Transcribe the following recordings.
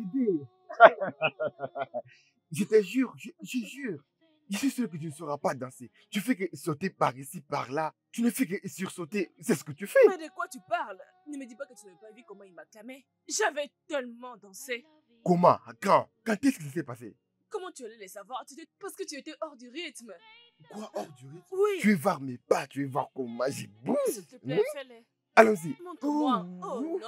Bébé. Je te jure, je jure. Je suis sûr que tu ne sauras pas danser. Tu fais que sauter par ici, par là. Tu ne fais que sursauter. C'est ce que tu fais. Mais de quoi tu parles? Ne me dis pas que tu n'avais pas vu comment il m'acclamait. J'avais tellement dansé. Comment? Quand? Quand est-ce que ça s'est passé? Comment tu allais les savoir? Parce que tu étais hors du rythme. Quoi, hors du rythme? Oui. Tu vas voir mes pas, tu vas voir comment je bouge. S'il te plaît, fais-les. Allons-y. Montre-moi. Oh non.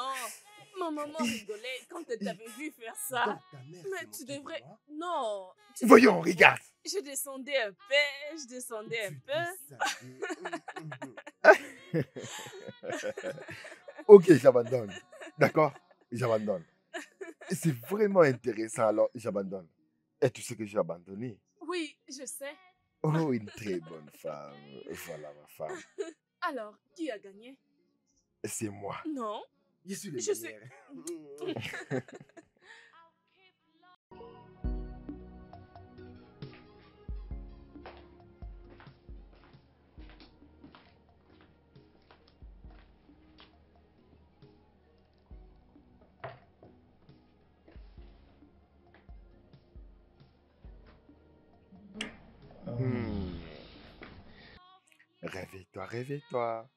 Ma maman rigolait quand elle t'avait vu faire ça. Donc, ta mère Mais s'est tu moquée de devrais... moi? Non. Voyons, regarde. Je descendais un peu, je descendais un peu. Ok, j'abandonne. D'accord? J'abandonne. C'est vraiment intéressant, alors j'abandonne. Et tu sais que j'ai abandonné. Oui, je sais. Oh, une très bonne femme. Voilà ma femme. Alors, qui a gagné? C'est moi. Non. Je suis le Je sais. meilleur. Réveille-toi, réveille-toi.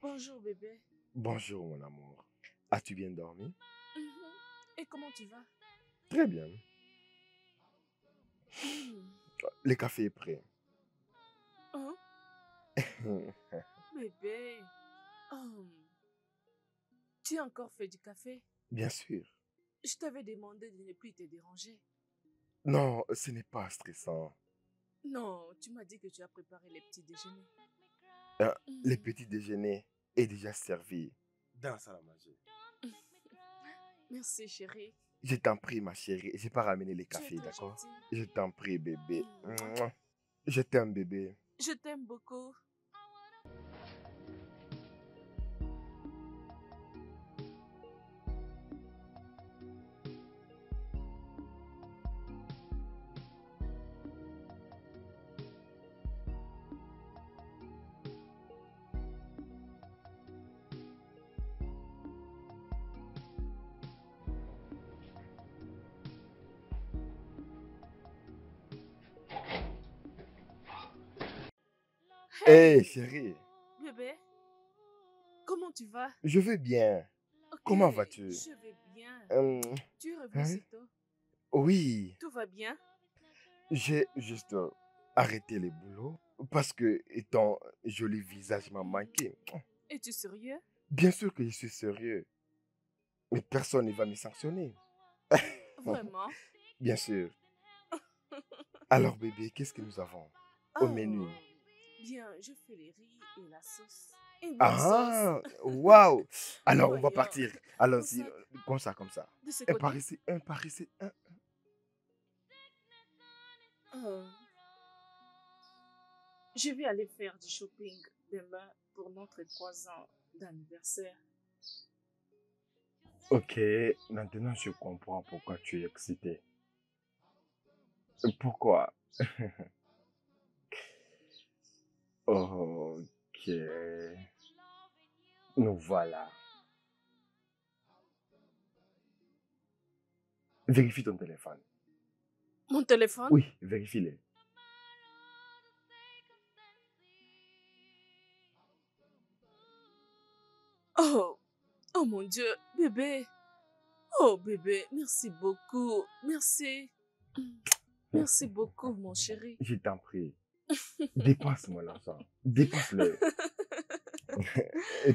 Bonjour bébé. Bonjour mon amour. As-tu bien dormi? Et comment tu vas? Très bien. Le café est prêt. Hein? Bébé. Tu as encore fait du café? Bien sûr. Je t'avais demandé de ne plus te déranger. Non, ce n'est pas stressant. Non, tu m'as dit que tu as préparé les petits déjeuners. Le petit déjeuner est déjà servi dans la salle à manger. Merci chérie. Je t'en prie ma chérie, j'ai pas ramené les Tu es cafés, trop d'accord? gentille. Je t'en prie bébé. Je t'aime bébé. Je t'aime beaucoup. Hé chérie. Bébé, comment tu vas? Je vais bien. Ok, Comment vas-tu? Je vais bien. Tu es revenu Hein? si tôt? Oui, Tout va bien? j'ai juste arrêté le boulot parce que ton joli visage m'a manqué. Es-tu sérieux? Bien sûr que je suis sérieux, mais personne ne va me sanctionner. Vraiment? Bien sûr. Alors bébé, qu'est-ce que nous avons au menu? Bien, je fais les riz et la sauce. Une bonne Ah, sauce. waouh! Alors on va Voyons. partir. Allons-y, comme ça, comme ça. De ce Un par côté? ici, un par ici, un. Je vais aller faire du shopping demain pour notre 3 ans d'anniversaire. Ok, maintenant je comprends pourquoi tu es excité. Pourquoi? Ok. Nous voilà. Vérifie ton téléphone. Mon téléphone? Oui, vérifie-le. Oh mon Dieu, bébé. Oh bébé, merci beaucoup. Merci. Merci beaucoup, mon chéri. Je t'en prie. Dépense mon argent. Dépense-le.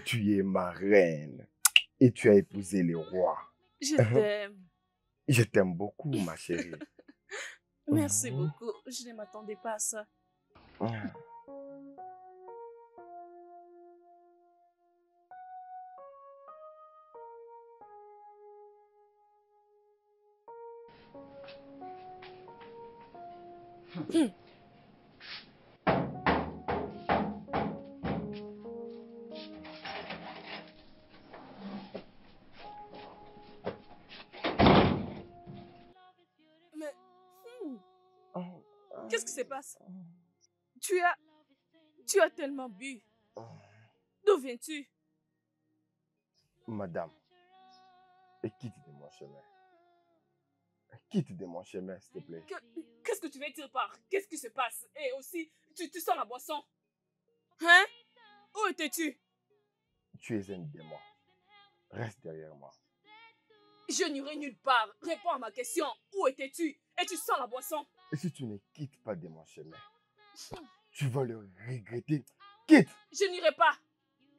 Tu es ma reine. Et tu as épousé le roi. Je t'aime. Je t'aime beaucoup, ma chérie. Merci beaucoup. Je ne m'attendais pas à ça. Mais qu'est-ce qui se passe? Tu as tellement bu. D'où viens-tu? Madame, et quitte de mon chemin. Quitte de mon chemin, s'il te plaît. Qu'est-ce que tu veux dire par qu'est-ce qui se passe? Et aussi, tu sens la boisson. Hein? Où étais-tu? Tu es un démon. Reste derrière moi. Je n'irai nulle part. Réponds à ma question. Où étais-tu? Et tu sens la boisson. Et si tu ne quittes pas de mon chemin, tu vas le regretter. Quitte! Je n'irai pas.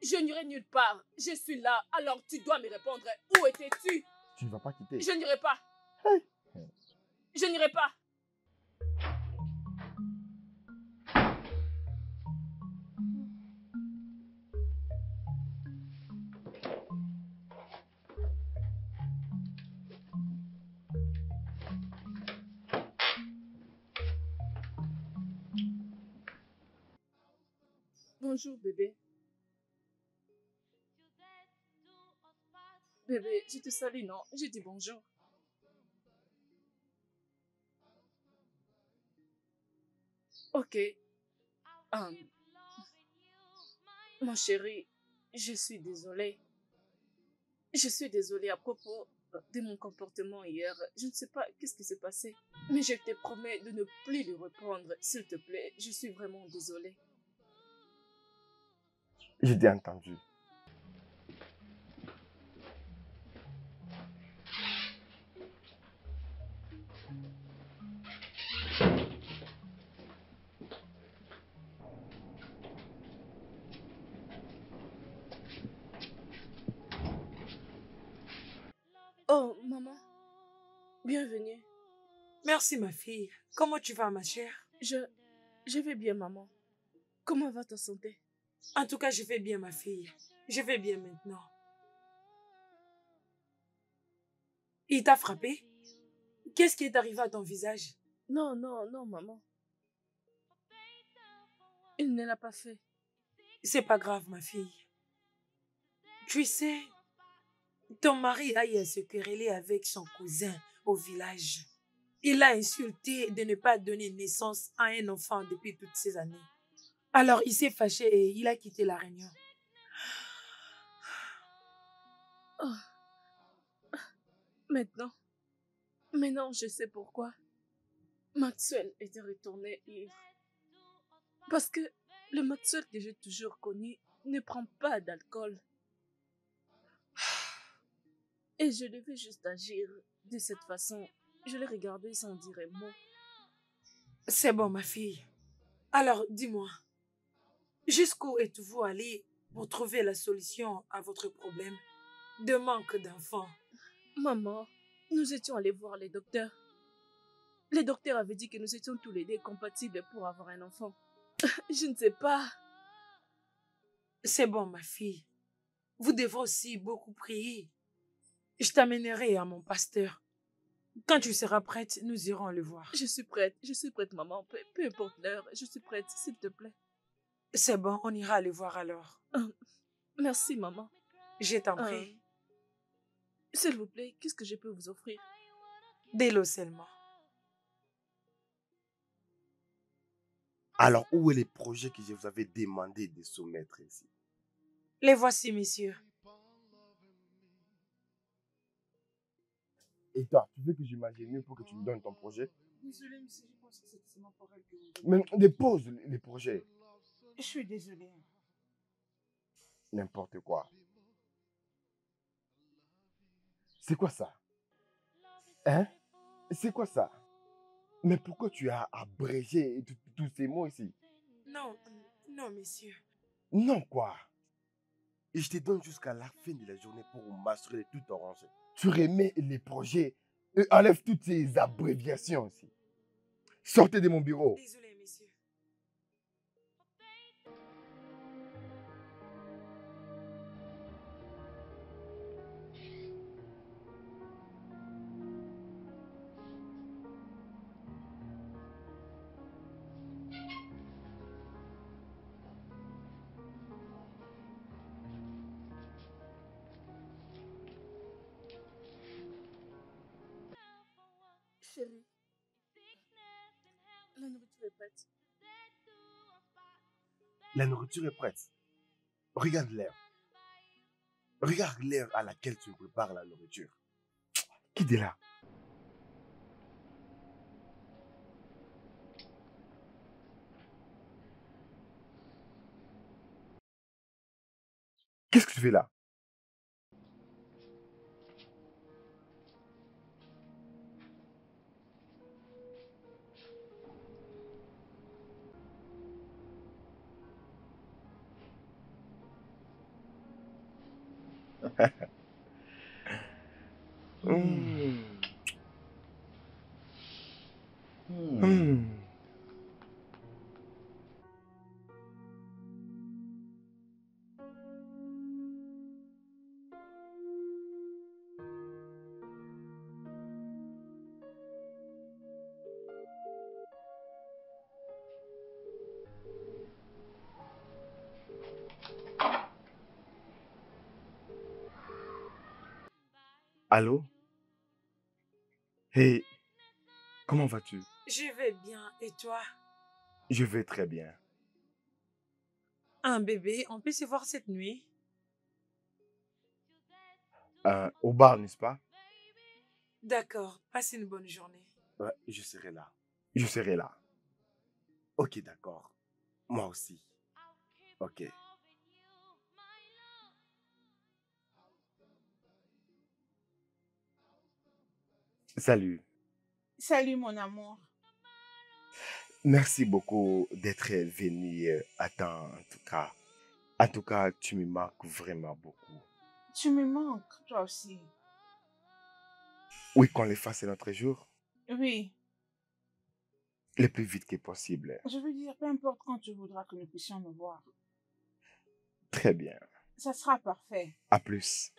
Je n'irai nulle part. Je suis là. Alors tu dois me répondre. Où étais-tu? Tu ne vas pas quitter. Je n'irai pas. Hey. Je n'irai pas. Bonjour bébé. Bébé, je te salue, non? Je dis bonjour. Ok. Mon chéri, je suis désolée. Je suis désolée à propos de mon comportement hier. Je ne sais pas qu'est-ce qui s'est passé. Mais je te promets de ne plus lui reprendre, s'il te plaît. Je suis vraiment désolée. Je t'ai entendu. Oh, maman. Bienvenue. Merci, ma fille. Comment tu vas, ma chère? Je vais bien, maman. Comment va ta santé? En tout cas, je vais bien, ma fille. Je vais bien maintenant. Il t'a frappé? Qu'est-ce qui est arrivé à ton visage? Non, maman. Il ne l'a pas fait. C'est pas grave, ma fille. Tu sais, ton mari a eu à se quereller avec son cousin au village. Il l'a insulté de ne pas donner naissance à un enfant depuis toutes ces années. Alors, il s'est fâché et il a quitté la réunion. Oh. Maintenant, je sais pourquoi. Maxwell était retourné ivre. Parce que le Maxwell que j'ai toujours connu ne prend pas d'alcool. Et je devais juste agir de cette façon. Je l'ai regardé sans dire un mot. C'est bon, ma fille. Alors, dis-moi, jusqu'où êtes-vous allé pour trouver la solution à votre problème de manque d'enfants? Maman, nous étions allés voir les docteurs. Les docteurs avaient dit que nous étions tous les deux compatibles pour avoir un enfant. Je ne sais pas. C'est bon, ma fille. Vous devrez aussi beaucoup prier. Je t'amènerai à mon pasteur. Quand tu seras prête, nous irons le voir. Je suis prête, maman. Peu importe l'heure, je suis prête, s'il te plaît. C'est bon, on ira le voir alors. Merci, maman. Je t'en prie. S'il vous plaît, qu'est-ce que je peux vous offrir? De l'eau seulement. Alors, où est les projets que je vous avais demandé de soumettre ici? Les voici, messieurs. Et toi, tu veux que j'imagine mieux pour que tu me donnes ton projet? Désolé, monsieur, je pense que c'est seulement pour elle que vous... Mais dépose les projets. Je suis désolé. N'importe quoi. C'est quoi ça? Hein? C'est quoi ça? Mais pourquoi tu as abrégé tous ces mots ici? Non, messieurs. Non, quoi? Et je te donne jusqu'à la fin de la journée pour m'assurer de tout arranger. Tu remets les projets et enlève toutes ces abréviations ici. Sortez de mon bureau. Désolé, messieurs. Chérie, la nourriture est prête. La nourriture est prête. Regarde l'air. Regarde l'heure à laquelle tu me prépares la nourriture. Quitte là. Qu'est-ce que tu fais là? Hmm. Hmm. Allô? Hey, comment vas-tu? Je vais bien. Et toi? Je vais très bien. Un bébé, on peut se voir cette nuit? Au bar, n'est-ce pas? D'accord. Passe une bonne journée. Ouais, je serai là. Je serai là. Ok, d'accord. Moi aussi. Ok. Salut. Salut mon amour. Merci beaucoup d'être venu à temps, en tout cas. En tout cas, tu me manques vraiment beaucoup. Tu me manques, toi aussi. Oui, qu'on le fasse un autre jour, Oui, le plus vite que possible. je veux dire, peu importe quand tu voudras que nous puissions nous voir. Très bien. Ça sera parfait. À plus.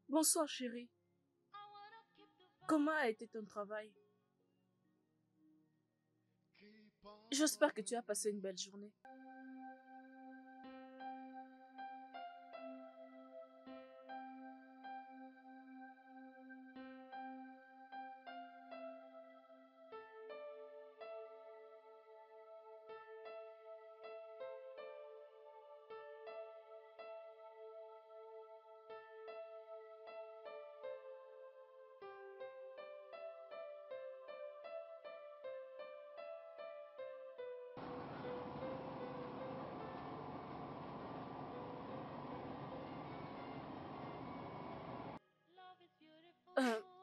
Bonsoir, chérie. Comment a été ton travail? J'espère que tu as passé une belle journée.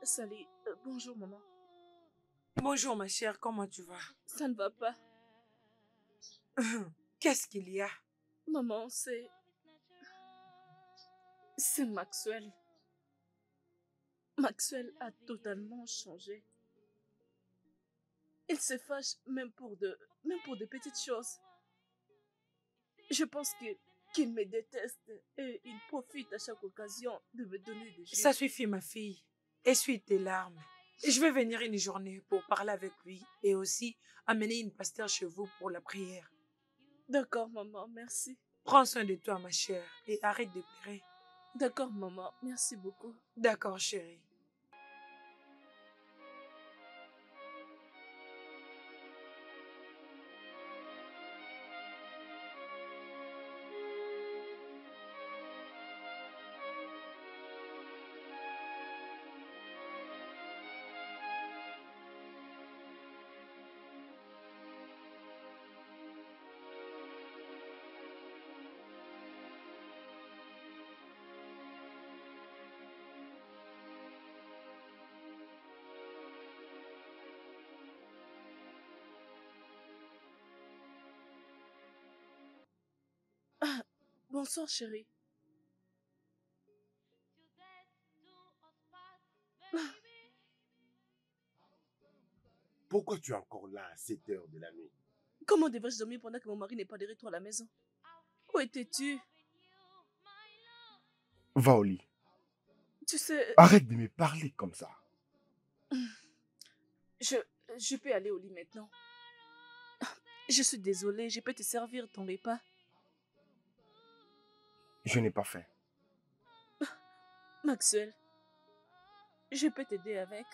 Sally, bonjour maman. Bonjour ma chère, comment tu vas? Ça ne va pas. Qu'est-ce qu'il y a? Maman, c'est Maxwell. Maxwell a totalement changé. Il se fâche même pour de petites choses. Je pense qu'il me déteste et il profite à chaque occasion de me donner des jeux. Ça suffit ma fille. Essuie tes larmes. Je vais venir une journée pour parler avec lui et aussi amener une pasteur chez vous pour la prière. D'accord, maman, merci. Prends soin de toi ma chère et arrête de pleurer. D'accord, maman, merci beaucoup. D'accord chérie. Bonsoir, chérie. Pourquoi tu es encore là à 7 heures de la nuit? Comment devrais-je dormir pendant que mon mari n'est pas de retour à la maison? Où étais-tu? Va au lit. Tu sais, Arrête de me parler comme ça. je, je peux aller au lit maintenant. Je suis désolée, je peux te servir ton repas. Je n'ai pas faim. Maxwell, Je peux t'aider avec.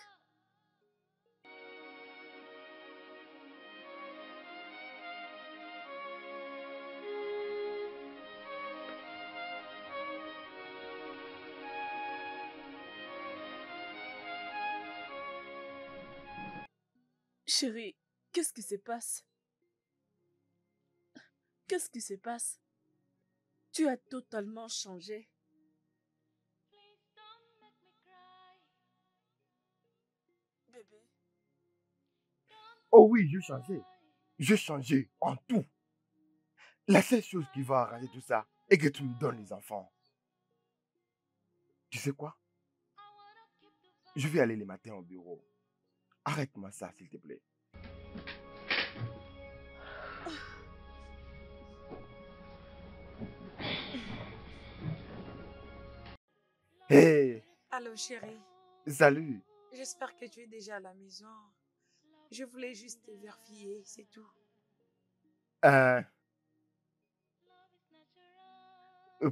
Chérie, qu'est-ce qui se passe? Qu'est-ce qui se passe? Tu as totalement changé. Bébé, Oh oui, j'ai changé. J'ai changé en tout. La seule chose qui va arranger tout ça est que tu me donnes les enfants. Tu sais quoi? Je vais aller les matins au bureau. Arrête-moi ça, s'il te plaît. Hé, Allô, chérie. salut. J'espère que tu es déjà à la maison. Je voulais juste te vérifier, c'est tout. Euh,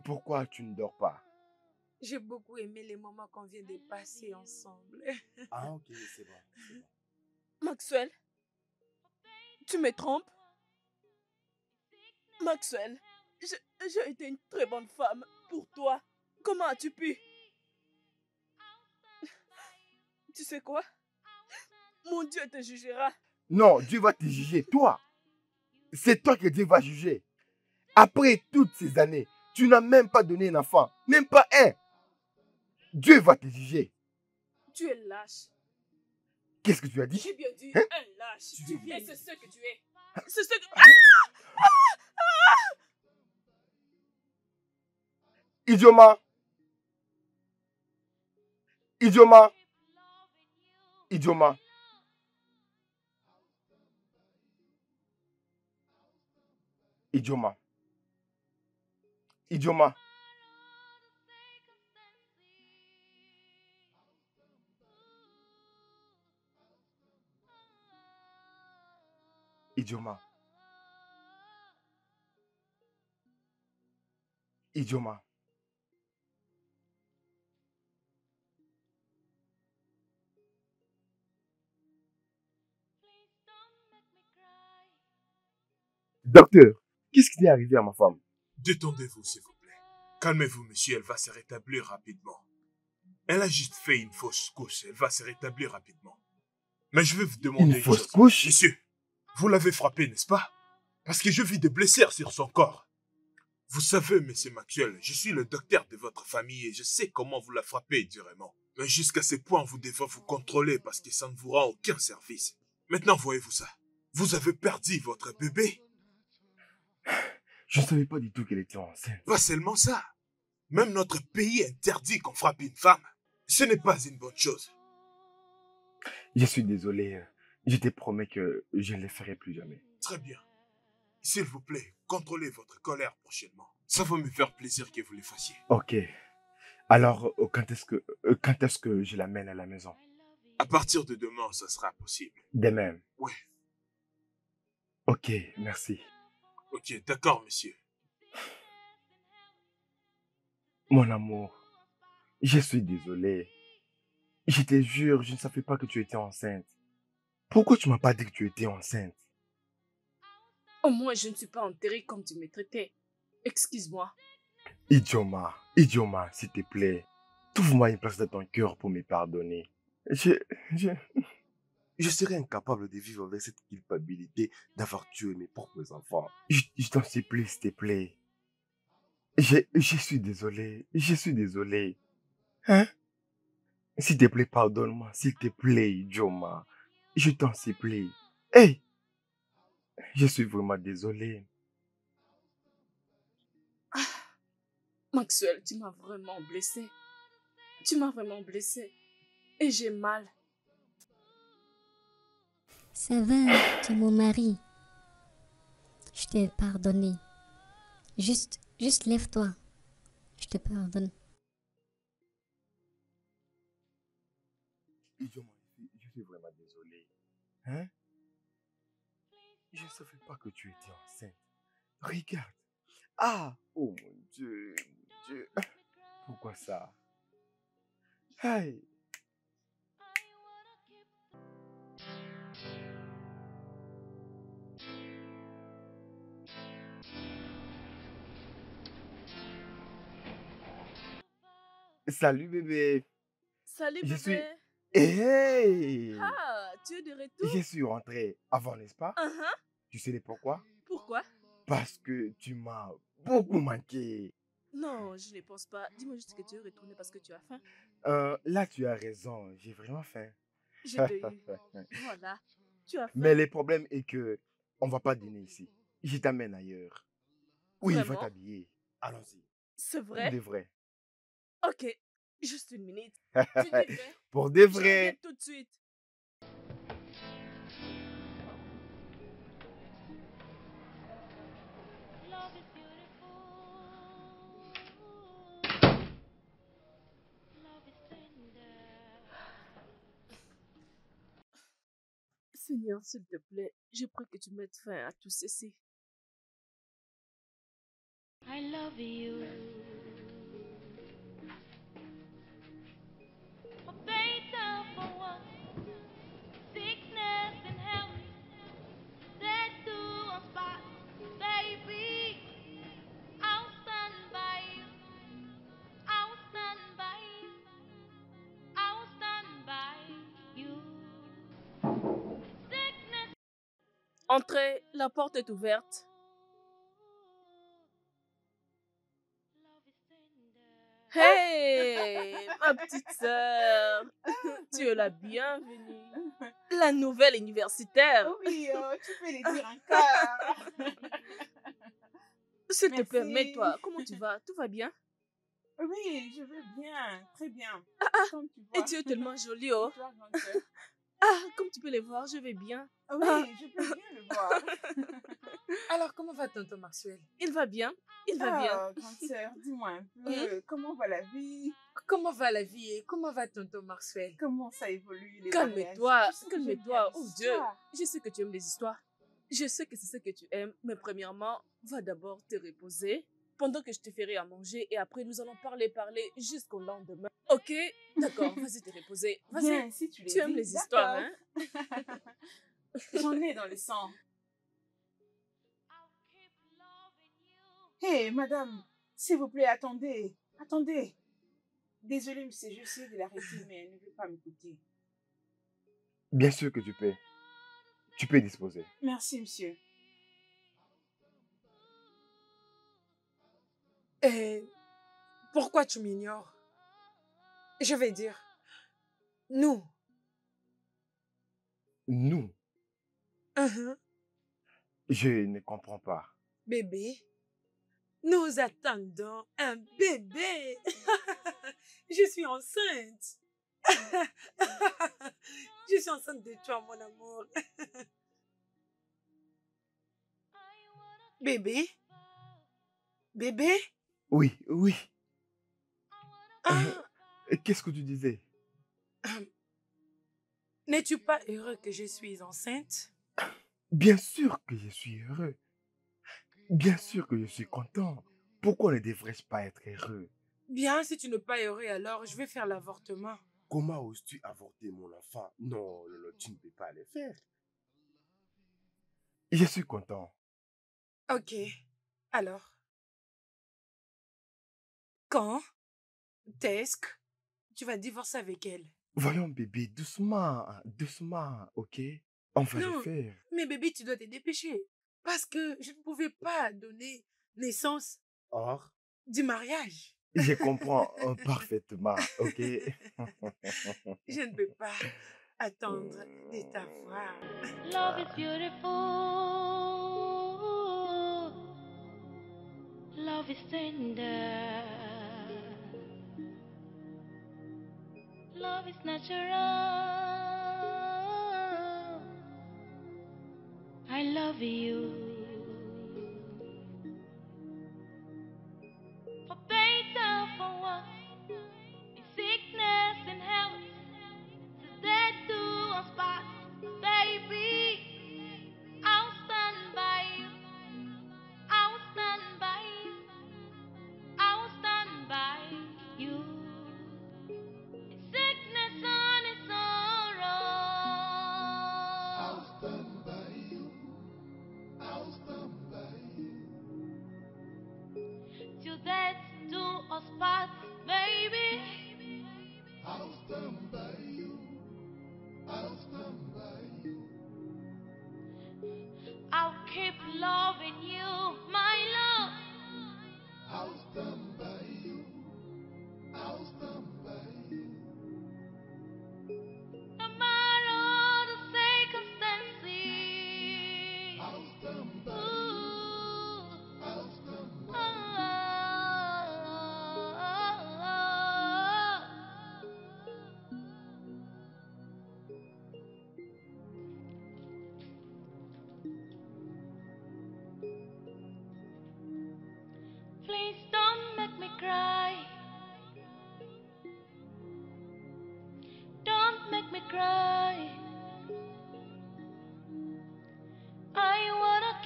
Pourquoi tu ne dors pas? J'ai beaucoup aimé les moments qu'on vient de passer ensemble. Ah, ok, c'est bon. Maxwell, tu me trompes? Maxwell, j'ai été une très bonne femme pour toi. Comment as-tu pu? Tu sais quoi? Mon Dieu te jugera. Non, Dieu va te juger, toi. C'est toi que Dieu va juger. Après toutes ces années, tu n'as même pas donné un enfant. Même pas un. Dieu va te juger. Tu es lâche. Qu'est-ce que tu as dit? J'ai bien dit Hein? un lâche. Tu Et c'est ce que tu es. C'est ce que... Idioma. Idioma. Idioma. Idioma. Idioma. Idioma. Idioma. Docteur, qu'est-ce qui est arrivé à ma femme? Détendez-vous, s'il vous plaît. Calmez-vous, monsieur, elle va se rétablir rapidement. Elle a juste fait une fausse couche, elle va se rétablir rapidement. Mais je vais vous demander Une une fausse chose. couche? Monsieur, vous l'avez frappée, n'est-ce pas? Parce que je vis des blessures sur son corps. Vous savez, monsieur Maxwell, je suis le docteur de votre famille et je sais comment vous la frappez durement. Mais jusqu'à ce point, vous devez vous contrôler parce que ça ne vous rend aucun service. Maintenant, voyez-vous ça. Vous avez perdu votre bébé. Je ne savais pas du tout qu'elle était enceinte. Pas seulement ça. Même notre pays interdit qu'on frappe une femme. Ce n'est pas une bonne chose. Je suis désolé. Je te promets que je ne le ferai plus jamais. Très bien. S'il vous plaît, contrôlez votre colère prochainement. Ça va me faire plaisir que vous le fassiez. Ok. Alors, quand est-ce que je l'amène à la maison? À partir de demain, ça sera possible. Demain. Ouais. Ok, merci. Ok, d'accord, monsieur. Mon amour, je suis désolé. Je te jure, je ne savais pas que tu étais enceinte. Pourquoi tu m'as pas dit que tu étais enceinte? Au moins, je ne suis pas enterrée comme tu me traitais. Excuse-moi. Idioma, s'il te plaît. Trouve-moi une place dans ton cœur pour me pardonner. Je serais incapable de vivre avec cette culpabilité d'avoir tué mes propres enfants. Je t'en supplie, s'il te plaît. Je suis désolé. Je suis désolé. Hein? S'il te plaît, pardonne-moi. S'il te plaît, Idioma. Je t'en supplie. Hey! Je suis vraiment désolé. Maxwell, tu m'as vraiment blessée. Tu m'as vraiment blessée. Et j'ai mal. Ça va, tu es mon mari. Je t'ai pardonné. Juste lève-toi. Je te pardonne. Idioma, je suis vraiment désolé. Hein? Je ne savais pas que tu étais enceinte. Regarde. Ah! Oh mon Dieu, mon Dieu. Pourquoi ça? Hey! Salut bébé. Salut Je suis... bébé. Hey! Ah, tu es de Je retour? suis rentré avant, n'est-ce pas? Uh-huh. Tu sais pourquoi? Pourquoi? Parce que tu m'as beaucoup manqué. Non, je ne pense pas. Dis-moi juste que tu es retourné parce que tu as faim. Là, tu as raison, j'ai vraiment faim. Je t'ai eu. Voilà. Tu as Mais faim. le problème est que on va pas dîner ici. Je t'amène ailleurs. Oui, il va Vraiment? t'habiller. Allons-y. C'est Pour vrai? de vrai. Ok. Juste une minute. Tu dis vrai? Pour de Je reviens vrai. tout de suite. Seigneur, s'il te plaît, je prie que tu mettes fin à tout ceci. I love you. For better, for worse, sickness and health, dead to a spot, baby. I'll stand by you. I'll stand by you. I'll stand by you. Sickness. Entrez, la porte est ouverte. Hey, ma petite sœur, tu es la bienvenue. La nouvelle universitaire. Oui, tu peux les dire encore. S'il te plaît, Merci. mets-toi. Comment tu vas? Tout va bien? Oui, je vais bien, très bien. Comme tu Et vois. tu es tellement jolie, oh. Et toi, grande sœur? Ah, comme tu peux les voir, je vais bien. Ah oui, je peux bien le voir. Alors, comment va tonton Maxwell? Il va bien. Il va bien. Ah, grande sœur, dis-moi un peu, comment va la vie? Comment va la vie et comment va tonton Maxwell? Comment ça évolue, les Calme-toi, mariages? Tu sais que j'aime bien calme-toi. les Oh Dieu, histoires. je sais que tu aimes les histoires. Je sais que c'est ce que tu aimes, mais premièrement, va d'abord te reposer pendant que je te ferai à manger et après nous allons parler jusqu'au lendemain. Ok? D'accord, vas-y te reposer. Vas-y. Bien, si tu les Tu aimes dis, les histoires, d'accord. hein? J'en ai dans le sang. Hé, madame, s'il vous plaît, attendez. Attendez. Désolée, monsieur, j'essaie de l'arrêter, mais elle ne veut pas m'écouter. Bien sûr que tu peux. Tu peux disposer. Merci, monsieur. Et pourquoi tu m'ignores? Je vais dire, nous. Nous, Mhm. je ne comprends pas. Bébé, nous attendons un bébé. Je suis enceinte. Je suis enceinte de toi, mon amour. Bébé? Bébé? Oui, oui. Ah, Qu'est-ce que tu disais? n'es-tu pas heureux que je suis enceinte? Bien sûr que je suis heureux. Bien sûr que je suis content. Pourquoi ne devrais-je pas être heureux? Bien, si tu n'es pas heureux, alors je vais faire l'avortement. Comment oses-tu avorter mon enfant? Non, non, non, tu ne peux pas le faire. Je suis content. Ok, alors. Quand est-ce que tu vas divorcer avec elle? Voyons bébé, doucement, doucement, ok? On va le Non, faire. mais bébé, tu dois te dépêcher. Parce que je ne pouvais pas donner naissance Or, du mariage. je comprends parfaitement, ok? Je ne peux pas attendre de t'avoir. Love is beautiful. Love is tender. Love is natural. I love you. For better, for worse, in sickness and health, to death to a spot, baby. I'll stand by you. I'll stand by you. I'll stand by you. In sickness and in sorrow. I'll stand by you. I'll stand by you. Till death do us part, baby.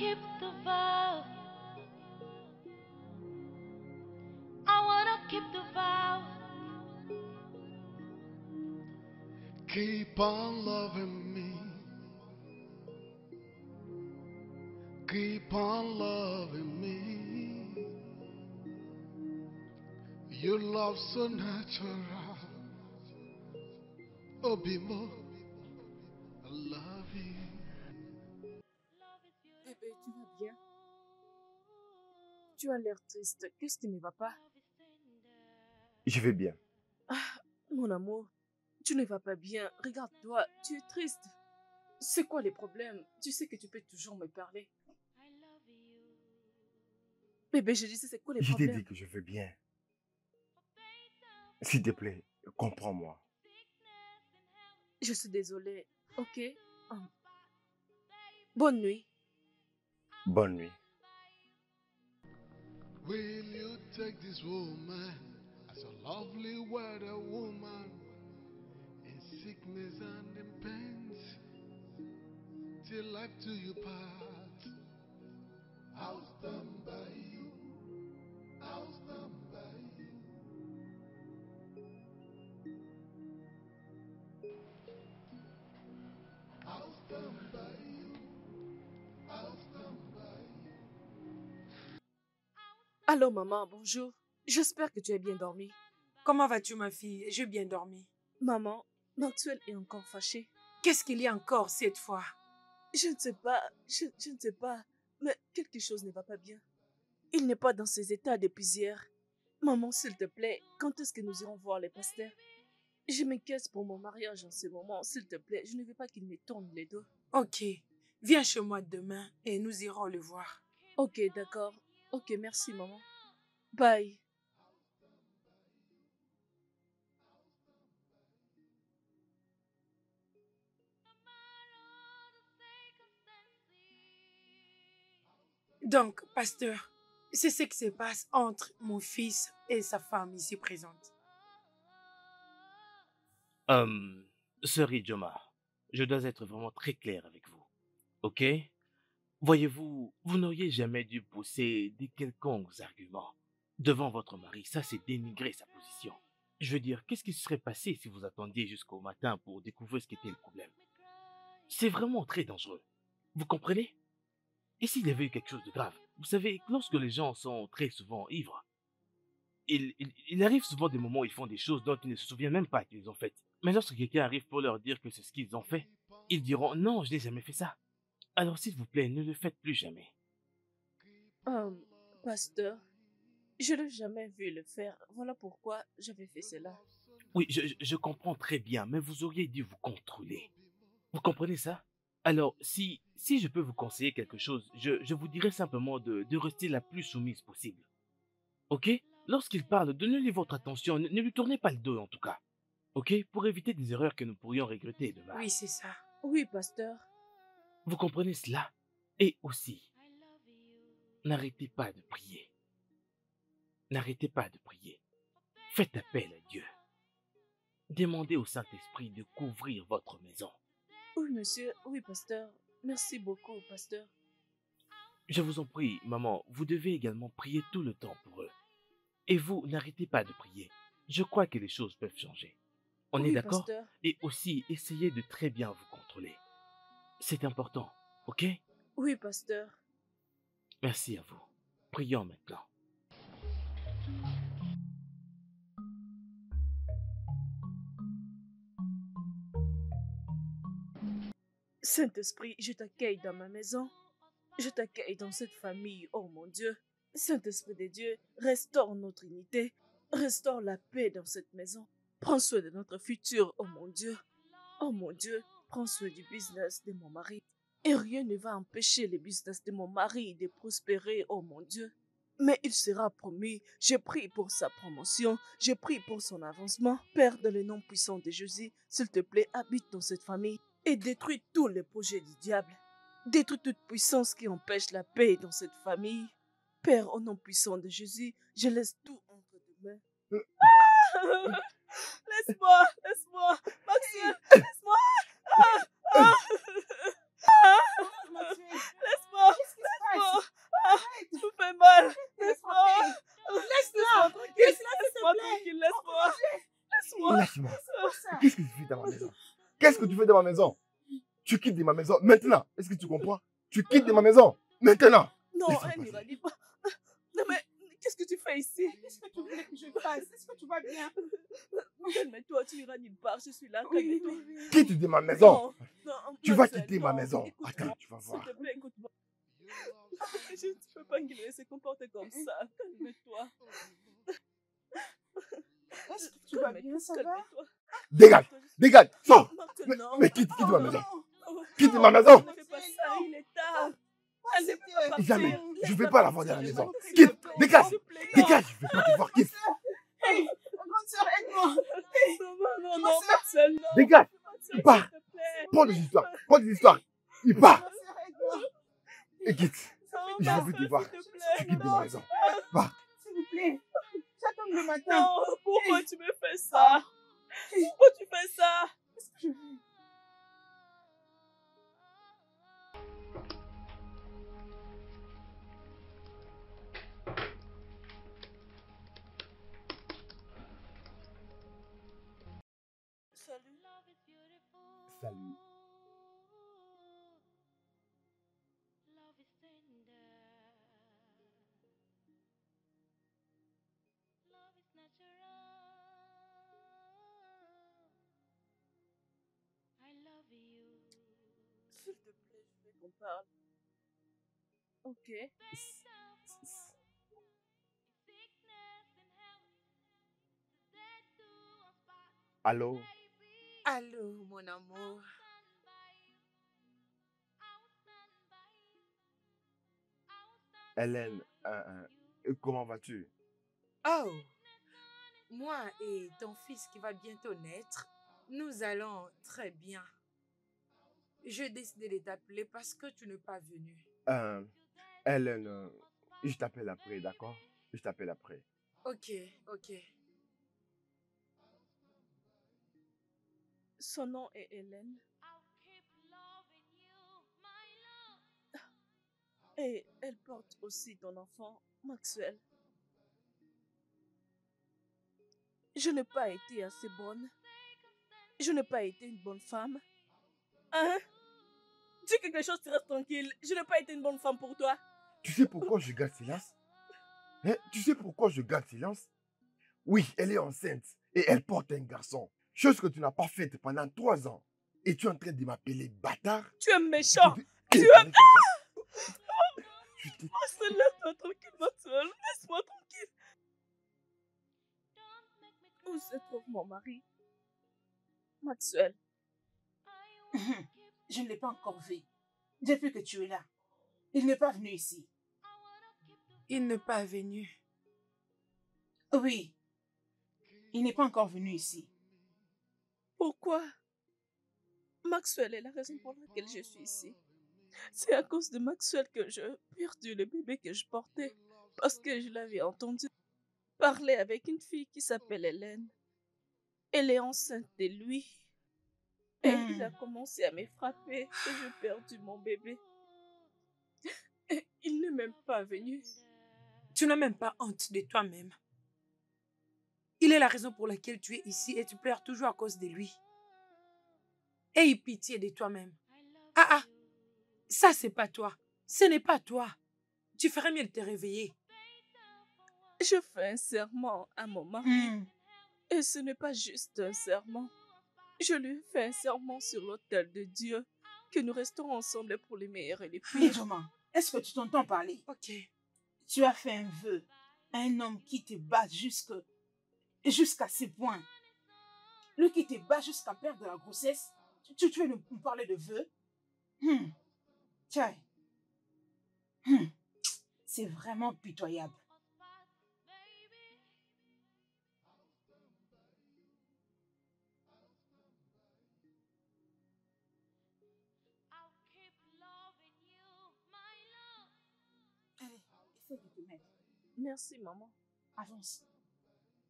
keep the vow. I wanna keep the vow. Keep on loving me. Keep on loving me. Your love so natural. Oh, Bimbo, I love you. Bébé, tu vas bien? Tu as l'air triste. Qu'est-ce qui ne va pas? Je vais bien. Ah, mon amour, tu ne vas pas bien. Regarde-toi, tu es triste. C'est quoi les problèmes? Tu sais que tu peux toujours me parler. Bébé, je disais, c'est quoi les Je t'ai problèmes? dit que je vais bien. S'il te plaît, comprends-moi. Je suis désolée, ok? Bonne nuit. Bonne nuit. Will you take this woman as a lovely weather woman in sickness and in pains till life to you part? I'll stand by you. I'll stand by you. I'll stand by you. I'll stand by you. Allô, maman, bonjour. J'espère que tu as bien dormi. Comment vas-tu, ma fille? J'ai bien dormi. Maman, Maxwell est encore fâché. Qu'est-ce qu'il y a encore cette fois? Je ne sais pas, je ne sais pas, mais quelque chose ne va pas bien. Il n'est pas dans ses états depuis hier. Maman, s'il te plaît, quand est-ce que nous irons voir les pasteurs? Je m'inquiète pour mon mariage en ce moment, s'il te plaît. Je ne veux pas qu'il me tourne les dos. Ok, viens chez moi demain et nous irons le voir. Ok, d'accord. Ok, merci, maman. Bye. Donc, pasteur, c'est ce qui se passe entre mon fils et sa femme ici présente. Sœur Idjoma, je dois être vraiment très clair avec vous, ok? Voyez-vous, vous n'auriez jamais dû pousser des quelconques arguments devant votre mari. Ça, c'est dénigrer sa position. Je veux dire, qu'est-ce qui se serait passé si vous attendiez jusqu'au matin pour découvrir ce qu'était le problème? C'est vraiment très dangereux. Vous comprenez? Et s'il y avait eu quelque chose de grave? Vous savez, lorsque les gens sont très souvent ivres, il arrive souvent des moments où ils font des choses dont ils ne se souviennent même pas qu'ils ont faites. Mais lorsque quelqu'un arrive pour leur dire que c'est ce qu'ils ont fait, ils diront « Non, je n'ai jamais fait ça ». Alors s'il vous plaît, ne le faites plus jamais. Pasteur, je ne l'ai jamais vu le faire. Voilà pourquoi j'avais fait cela. Oui, je comprends très bien, mais vous auriez dû vous contrôler. Vous comprenez ça? Alors, si je peux vous conseiller quelque chose, je vous dirais simplement de rester la plus soumise possible. Ok? Lorsqu'il parle, donnez-lui votre attention, ne lui tournez pas le dos en tout cas. Ok? Pour éviter des erreurs que nous pourrions regretter demain. Oui, c'est ça. Oui, pasteur. Vous comprenez cela? Et aussi, n'arrêtez pas de prier. N'arrêtez pas de prier. Faites appel à Dieu. Demandez au Saint-Esprit de couvrir votre maison. Oui, monsieur. Oui, pasteur. Merci beaucoup, pasteur. Je vous en prie, maman, vous devez également prier tout le temps pour eux. Et vous, n'arrêtez pas de prier. Je crois que les choses peuvent changer. On est d'accord? Pasteur. Et aussi, essayez de très bien vous contrôler. C'est important, ok? Oui, pasteur. Merci à vous. Prions maintenant. Saint-Esprit, je t'accueille dans ma maison. Je t'accueille dans cette famille, oh mon Dieu. Saint-Esprit de Dieu, restaure notre unité. Restaure la paix dans cette maison. Prends soin de notre futur, oh mon Dieu. Oh mon Dieu, prends soin du business de mon mari. Et rien ne va empêcher le business de mon mari de prospérer, oh mon Dieu. Mais il sera promu. Je prie pour sa promotion. Je prie pour son avancement. Père, dans le nom puissant de Jésus, s'il te plaît, habite dans cette famille et détruis tous les projets du diable. Détruis toute puissance qui empêche la paix dans cette famille. Père, au nom puissant de Jésus, je laisse tout entre tes mains. Laisse-moi, laisse-moi, Maxime, laisse-moi. Laisse-moi, Qu'est-ce qui se que tu fais de ma maison? Tu quittes de ma maison maintenant. Est-ce que tu comprends? Tu quittes de ma maison maintenant. Non, Laisse-moi elle passer. n'ira pas. Non, mais qu'est-ce que tu fais ici? Qu'est-ce que tu voulais que je fasse? Est-ce que tu vas bien? Calme-toi, tu n'iras nulle part. Je suis là. Oui, Calme-toi. oui, oui. Quitte de ma maison. Non, non, Tu vas Maxwell, quitter ma non. maison. Écoute-moi. Attends, tu vas S'il voir. te plaît, écoute-moi. Je ne peux pas qu'il se comporte comme ça. Calme-toi. Est-ce que tu vas bien? Ça va? Calme-toi. Dégage, dégage, sors. Maintenant. Mais quitte ma maison. Oh, Quitte non, ma maison. Ne fais pas ça, il est tard. Elle ne peut pas partir. Jamais. Je ne vais Laisse-la pas la partir, voir dans la maison. s'il te Quitte, plaît. dégage, S'il te plaît, non. dégage. Je ne vais pas te voir, quitte. Hey, grande sœur, aide-moi. Non, non, Maxwell, non. Dégage. Maxwell, Il part. s'il te plaît. Prends des histoires. Prends des histoires. Il part. Grande sœur, aide-moi. Et quitte. Non, Je ne veux plus Maxwell, te voir. s'il te Tu plaît. quittes de ma maison. Va. S'il vous plaît. J'attends le matin. Non, pourquoi tu me fais ça? Pourquoi tu fais ça? Qu'est-ce que je fais? Salut. Salut. S'il te plaît, je veux qu'on parle. Ok. Allô? Allô, mon amour. Hélène, comment vas-tu? Oh, moi et ton fils qui va bientôt naître, nous allons très bien. J'ai décidé de t'appeler parce que tu n'es pas venu. Hélène, je t'appelle après, d'accord? Je t'appelle après. Ok, ok. Son nom est Hélène. Et elle porte aussi ton enfant, Maxwell. Je n'ai pas été assez bonne. Je n'ai pas été une bonne femme. Hein? Dis quelque chose, tu restes tranquille. Je n'ai pas été une bonne femme pour toi. Tu sais pourquoi je garde silence? Hein? Tu sais pourquoi je garde silence? Oui, elle est enceinte et elle porte un garçon. Chose que tu n'as pas faite pendant 3 ans. Et tu es en train de m'appeler bâtard? Tu es méchant. Tu es... Laisse-moi tranquille, Maxwell. Laisse-moi tranquille. Où se trouve mon mari? Maxwell. Je ne l'ai pas encore vu. Depuis que tu es là. Il n'est pas venu ici. Il n'est pas venu. Oui. Il n'est pas encore venu ici. Pourquoi? Maxwell est la raison pour laquelle je suis ici. C'est à cause de Maxwell que j'ai perdu le bébé que je portais. Parce que je l'avais entendu parler avec une fille qui s'appelle Hélène. Elle est enceinte de lui. Et il a commencé à me frapper et j'ai perdu mon bébé. Et il n'est même pas venu. Tu n'as même pas honte de toi-même. Il est la raison pour laquelle tu es ici et tu pleures toujours à cause de lui. Aie pitié de toi-même. Ah, ça c'est pas toi. Ce n'est pas toi. Tu ferais mieux de te réveiller. Je fais un serment à mon mari. Et ce n'est pas juste un serment. Je lui ai fait un serment sur l'autel de Dieu que nous resterons ensemble pour les meilleurs et les pires. Maman, est-ce que tu t'entends parler? Ok. Tu as fait un vœu à un homme qui te bat jusqu'à ce point. Lui qui te bat jusqu'à perdre la grossesse. Tu veux nous parler de vœu? Tiens. C'est vraiment pitoyable. Allez, essaie de te mettre. Merci, maman. Avance.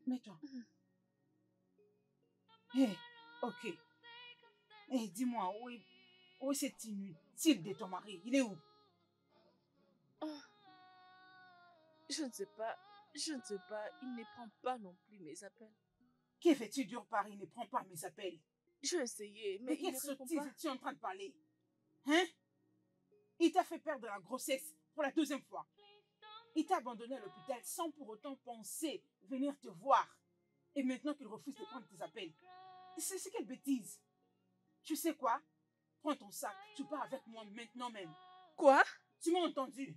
Mets-toi. Hé, ok. Hé, dis-moi, où est cet inutile de ton mari? Il est où? Je ne sais pas. Je ne sais pas. Il ne prend pas non plus mes appels. Que fais-tu dur part? Il ne prend pas mes appels. Je vais essayer, Mais mais il quelle ne répond sottise pas. es-tu en train de parler? Hein? Il t'a fait perdre la grossesse pour la deuxième fois. Il t'a abandonné à l'hôpital sans pour autant penser venir te voir. Et maintenant qu'il refuse de prendre tes appels. C'est quelle bêtise? Tu sais quoi? Prends ton sac, tu pars avec moi maintenant même. Quoi? Tu m'as entendu?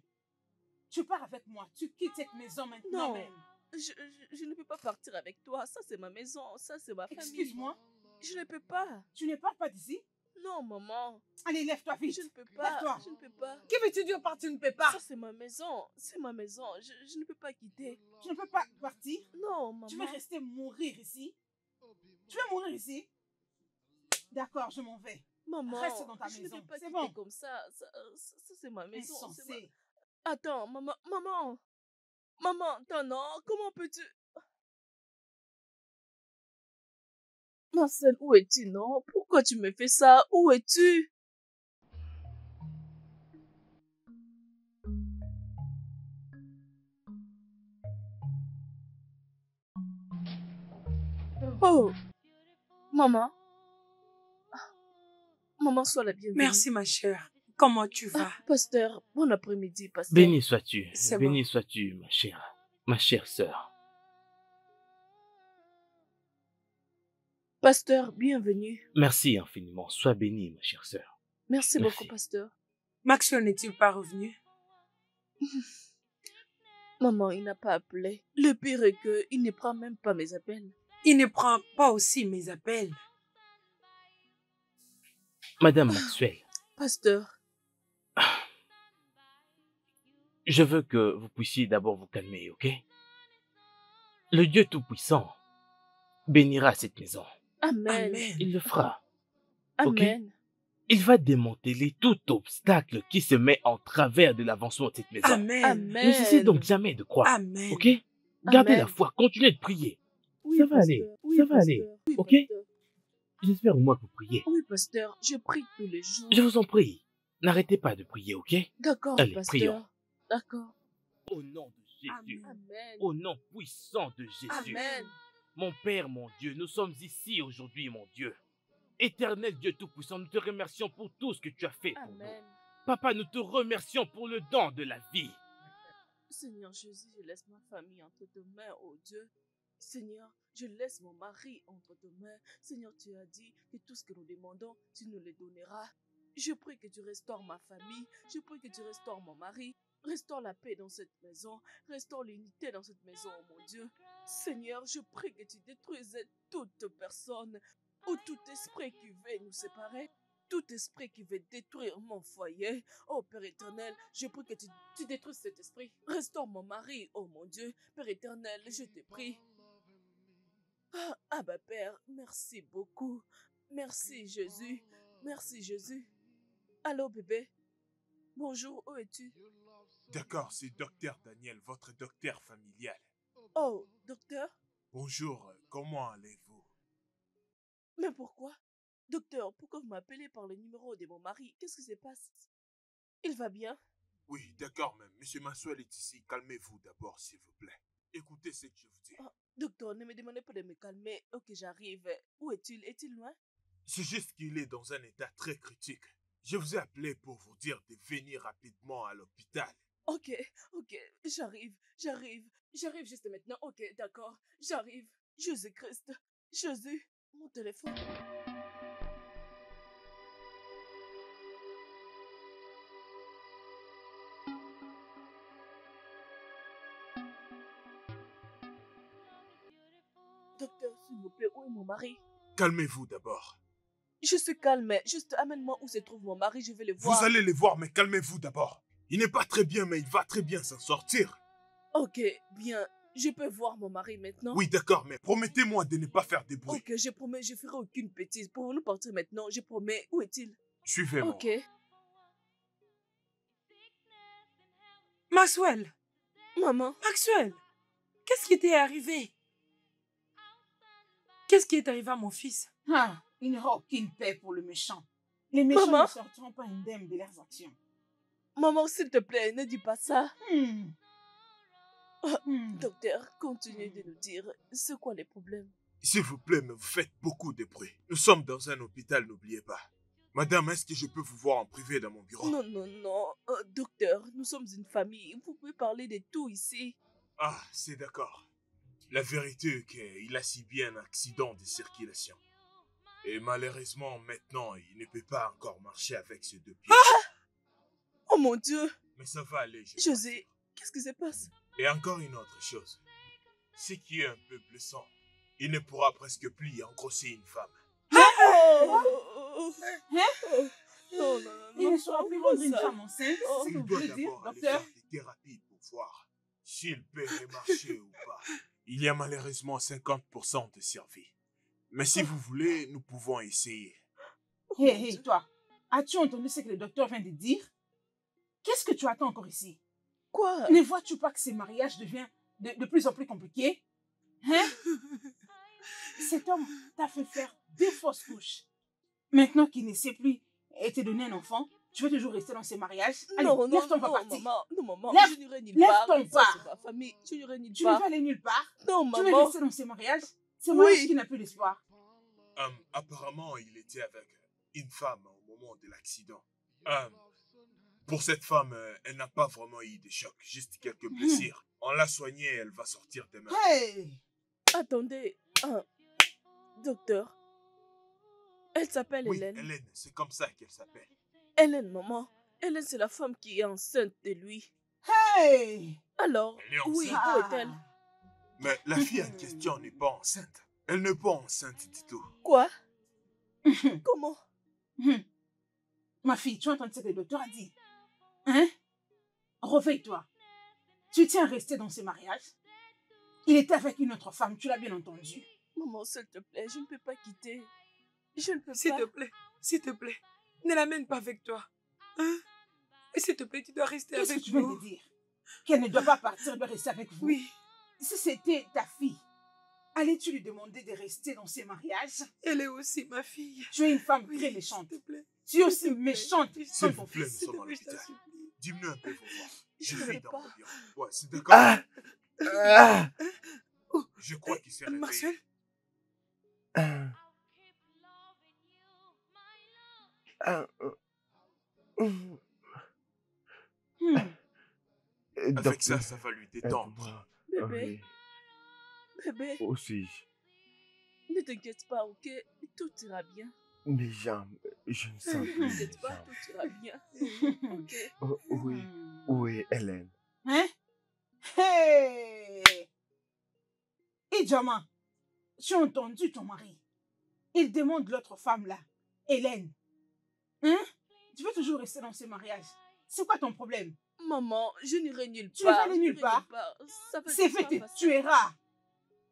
Tu pars avec moi, tu quittes cette maison maintenant Non. même. Je ne peux pas partir avec toi. Ça, c'est ma maison. Ça, c'est ma famille. Excuse-moi, Je ne peux pas. tu ne pars pas d'ici? Non, maman. Allez, lève-toi vite. Je ne peux pas. Lève-toi. Je ne peux pas. Que veux-tu dire par tu ne peux pas? Ça, c'est ma maison. C'est ma maison. Je ne peux pas quitter. Tu ne peux pas partir? Non, maman. Tu veux rester mourir ici? Tu veux mourir ici? D'accord, je m'en vais. Maman, Reste dans ta je ne maison. peux pas C'est quitter bon. comme ça. Ça, c'est ma maison. Insensé. Attends, maman. Maman, attends, non. Comment peux-tu... Marcel, où es-tu, non? Pourquoi tu me fais ça? Où es-tu? Oh, maman. Maman, sois la bienvenue. Merci, ma chère. Comment tu vas? Pasteur, bon après-midi, pasteur. Béni sois-tu, C'est béni bon. sois-tu, ma chère sœur. Pasteur, bienvenue. Merci infiniment, sois bénie, ma chère sœur. Merci Merci. beaucoup, pasteur. Maxwell n'est-il pas revenu? Maman, il n'a pas appelé. Le pire est que il ne prend même pas mes appels. Il ne prend pas aussi mes appels. Madame Maxwell, Pasteur, je veux que vous puissiez d'abord vous calmer, ok? Le Dieu Tout-Puissant bénira cette maison. amen. Amen. Il le fera. ok? Amen. Il va démanteler tout obstacle qui se met en travers de l'avancement de cette maison. Amen. Amen. Ne cessez donc jamais de croire, Amen. ok? Gardez Amen. la foi, continuez de prier. Oui, Ça va aller, pasteur. Oui, ça va aller, pasteur. Oui, ok? pasteur. J'espère au moins que vous priez. Oui, pasteur, je prie tous les jours. Je vous en prie, n'arrêtez pas de prier, ok? D'accord, Allez, pasteur. prions. D'accord. Au nom de Jésus, Amen. Amen. au nom puissant de Jésus. Amen. Mon Père, mon Dieu, nous sommes ici aujourd'hui, mon Dieu. Éternel Dieu Tout-Puissant, nous te remercions pour tout ce que tu as fait pour nous. Amen. Papa, nous te remercions pour le don de la vie. Seigneur Jésus, je laisse ma famille entre tes mains, oh Dieu. Seigneur, je laisse mon mari entre tes mains. Seigneur, tu as dit que tout ce que nous demandons, tu nous le donneras. Je prie que tu restaures ma famille. Je prie que tu restaures mon mari. Restaure la paix dans cette maison. Restaure l'unité dans cette maison, oh mon Dieu. Seigneur, je prie que tu détruises toute personne ou tout esprit qui veut nous séparer. Tout esprit qui veut détruire mon foyer. Oh Père éternel, je prie que tu détruises cet esprit. Restaure mon mari, oh mon Dieu. Père éternel, je te prie. Ah bah Père, merci beaucoup. Merci Jésus. Merci Jésus. Allô bébé. Bonjour, où es-tu? D'accord, c'est docteur Daniel, votre docteur familial. Oh, docteur? Bonjour, comment allez-vous? Mais pourquoi? Docteur, pourquoi vous m'appelez par le numéro de mon mari? Qu'est-ce qui se passe? Il va bien? Oui, d'accord, mais Monsieur Maxwell est ici. Calmez-vous d'abord, s'il vous plaît. Écoutez ce que je vous dis. Oh, docteur, ne me demandez pas de me calmer. Ok, j'arrive. Où est-il? Est-il loin? C'est juste qu'il est dans un état très critique. Je vous ai appelé pour vous dire de venir rapidement à l'hôpital. Ok, j'arrive. J'arrive juste maintenant. Ok, d'accord, j'arrive. Jésus-Christ. Jésus, mon téléphone. Docteur, s'il vous plaît, où est mon mari? Calmez-vous d'abord. Je suis calme, juste amène-moi où se trouve mon mari, je vais le voir. Vous allez le voir, mais calmez-vous d'abord. Il n'est pas très bien, mais il va très bien s'en sortir. Ok, bien. Je peux voir mon mari maintenant? Oui, d'accord, mais promettez-moi de ne pas faire de bruit. Ok, je promets, je ferai aucune bêtise. Pouvons-nous partir maintenant? Je promets. Où est-il? Suivez-moi. Ok. Maxwell, Maman, Maxwell, qu'est-ce qui t'est arrivé? Qu'est-ce qui est arrivé à mon fils? Ah, il n'y aura aucune paix pour le méchant. Les méchants Maman. ne sortiront pas indemnes de leurs actions. maman, s'il te plaît, ne dis pas ça. Hmm. Docteur, continue de nous dire, c'est quoi les problèmes? S'il vous plaît, mais vous faites beaucoup de bruit. Nous sommes dans un hôpital, n'oubliez pas. Madame, est-ce que je peux vous voir en privé dans mon bureau? Non, non, non. Docteur, nous sommes une famille. Vous pouvez parler de tout ici. Ah, c'est d'accord. La vérité est qu'il a subi un accident de circulation. Et malheureusement, maintenant, il ne peut pas encore marcher avec ses 2 pieds. Oh mon Dieu. Mais ça va aller, je José, qu'est-ce qui se passe? Et encore une autre chose. Ce qui est un peu blessant, il ne pourra presque plus engrosser une femme. Oh. Hein? Non, non, non. Il ne sera plus rendre une ça. femme enceinte. Oh, C'est ce que Il vous doit voulez dire, d'abord aller docteur? faire des thérapies pour voir s'il peut remarcher ou pas. Il y a malheureusement 50% de survie. Mais si vous voulez, nous pouvons essayer. Hé, hé, toi, as-tu entendu ce que le docteur vient de dire? Qu'est-ce que tu attends encore ici? Quoi? Ne vois-tu pas que ce mariage devient de plus en plus compliqué? Hein? Cet homme t'a fait faire 2 fausses couches. Maintenant qu'il ne sait plus et te donner un enfant, tu veux toujours rester dans ce mariage? Allez, Non, non, lève ton non, pas parti. maman. Non, maman. Lève- Je n'irai nulle lève part. ton Ça, pas. c'est ma famille. Je n'irai nulle Tu ne part. veux aller nulle part? Non, Tu veux maman. rester dans ce mariage? Ce Oui. mariage qui n'a plus d'espoir. Apparemment, il était avec une femme au moment de l'accident. Pour cette femme, elle n'a pas vraiment eu de choc, juste quelques blessures. On l'a soignée, elle va sortir demain. Hey! Attendez. Docteur. Elle s'appelle Oui, Hélène. Hélène, c'est comme ça qu'elle s'appelle. Hélène, maman. Hélène, c'est la femme qui est enceinte de lui. Hey! Alors, Elle est oui, enceinte. où est-elle? Mais la fille en question n'est pas enceinte. Elle n'est pas enceinte du tout. Quoi? Comment? Ma fille, tu entends ce que le docteur a dit? Hein? Réveille-toi. Tu tiens à rester dans ce mariage? Il était avec une autre femme, tu l'as bien entendu. Maman, s'il te plaît, je ne peux pas quitter. Je ne peux S'il pas. te plaît, ne l'amène pas avec toi. Hein? Et s'il te plaît, tu dois rester Qu'est-ce que avec tu viens nous. de dire? Qu'elle ne doit pas partir, elle doit rester avec vous? Oui, Si c'était ta fille, allais-tu lui demander de rester dans ces mariages? elle est aussi ma fille. Tu es une femme Oui, très méchante. s'il te plaît. Tu es aussi S'il te plaît. méchante S'il sans S'il ton vous plaît, nous fils. S'il te sommes à plaît, je t'en l'hôpital. supplie. Dis-moi un peu vos voix. Je Je ne vis veux dans pas. mon bureau. Ouais, c'est d'accord. Je crois qu'il s'est réveillé. Marcel, Avec ça, ça va lui détendre. Bébé, bébé, Où suis-je? ne t'inquiète pas, ok? Tout ira bien. Mes jambes, je ne sens Ne plus mes t'inquiète pas, jambes. tout ira bien. Ok? Oh, oui, où est Hélène? Hein? Hey! Idjama, tu as entendu ton mari? Il demande l'autre femme là, Hélène. Hein? Tu veux toujours rester dans ce mariage? C'est quoi ton problème? Maman, je n'irai nulle part. Tu vas aller je nulle n'irai part? Ça va Ces être vœux pas te facile. tuera.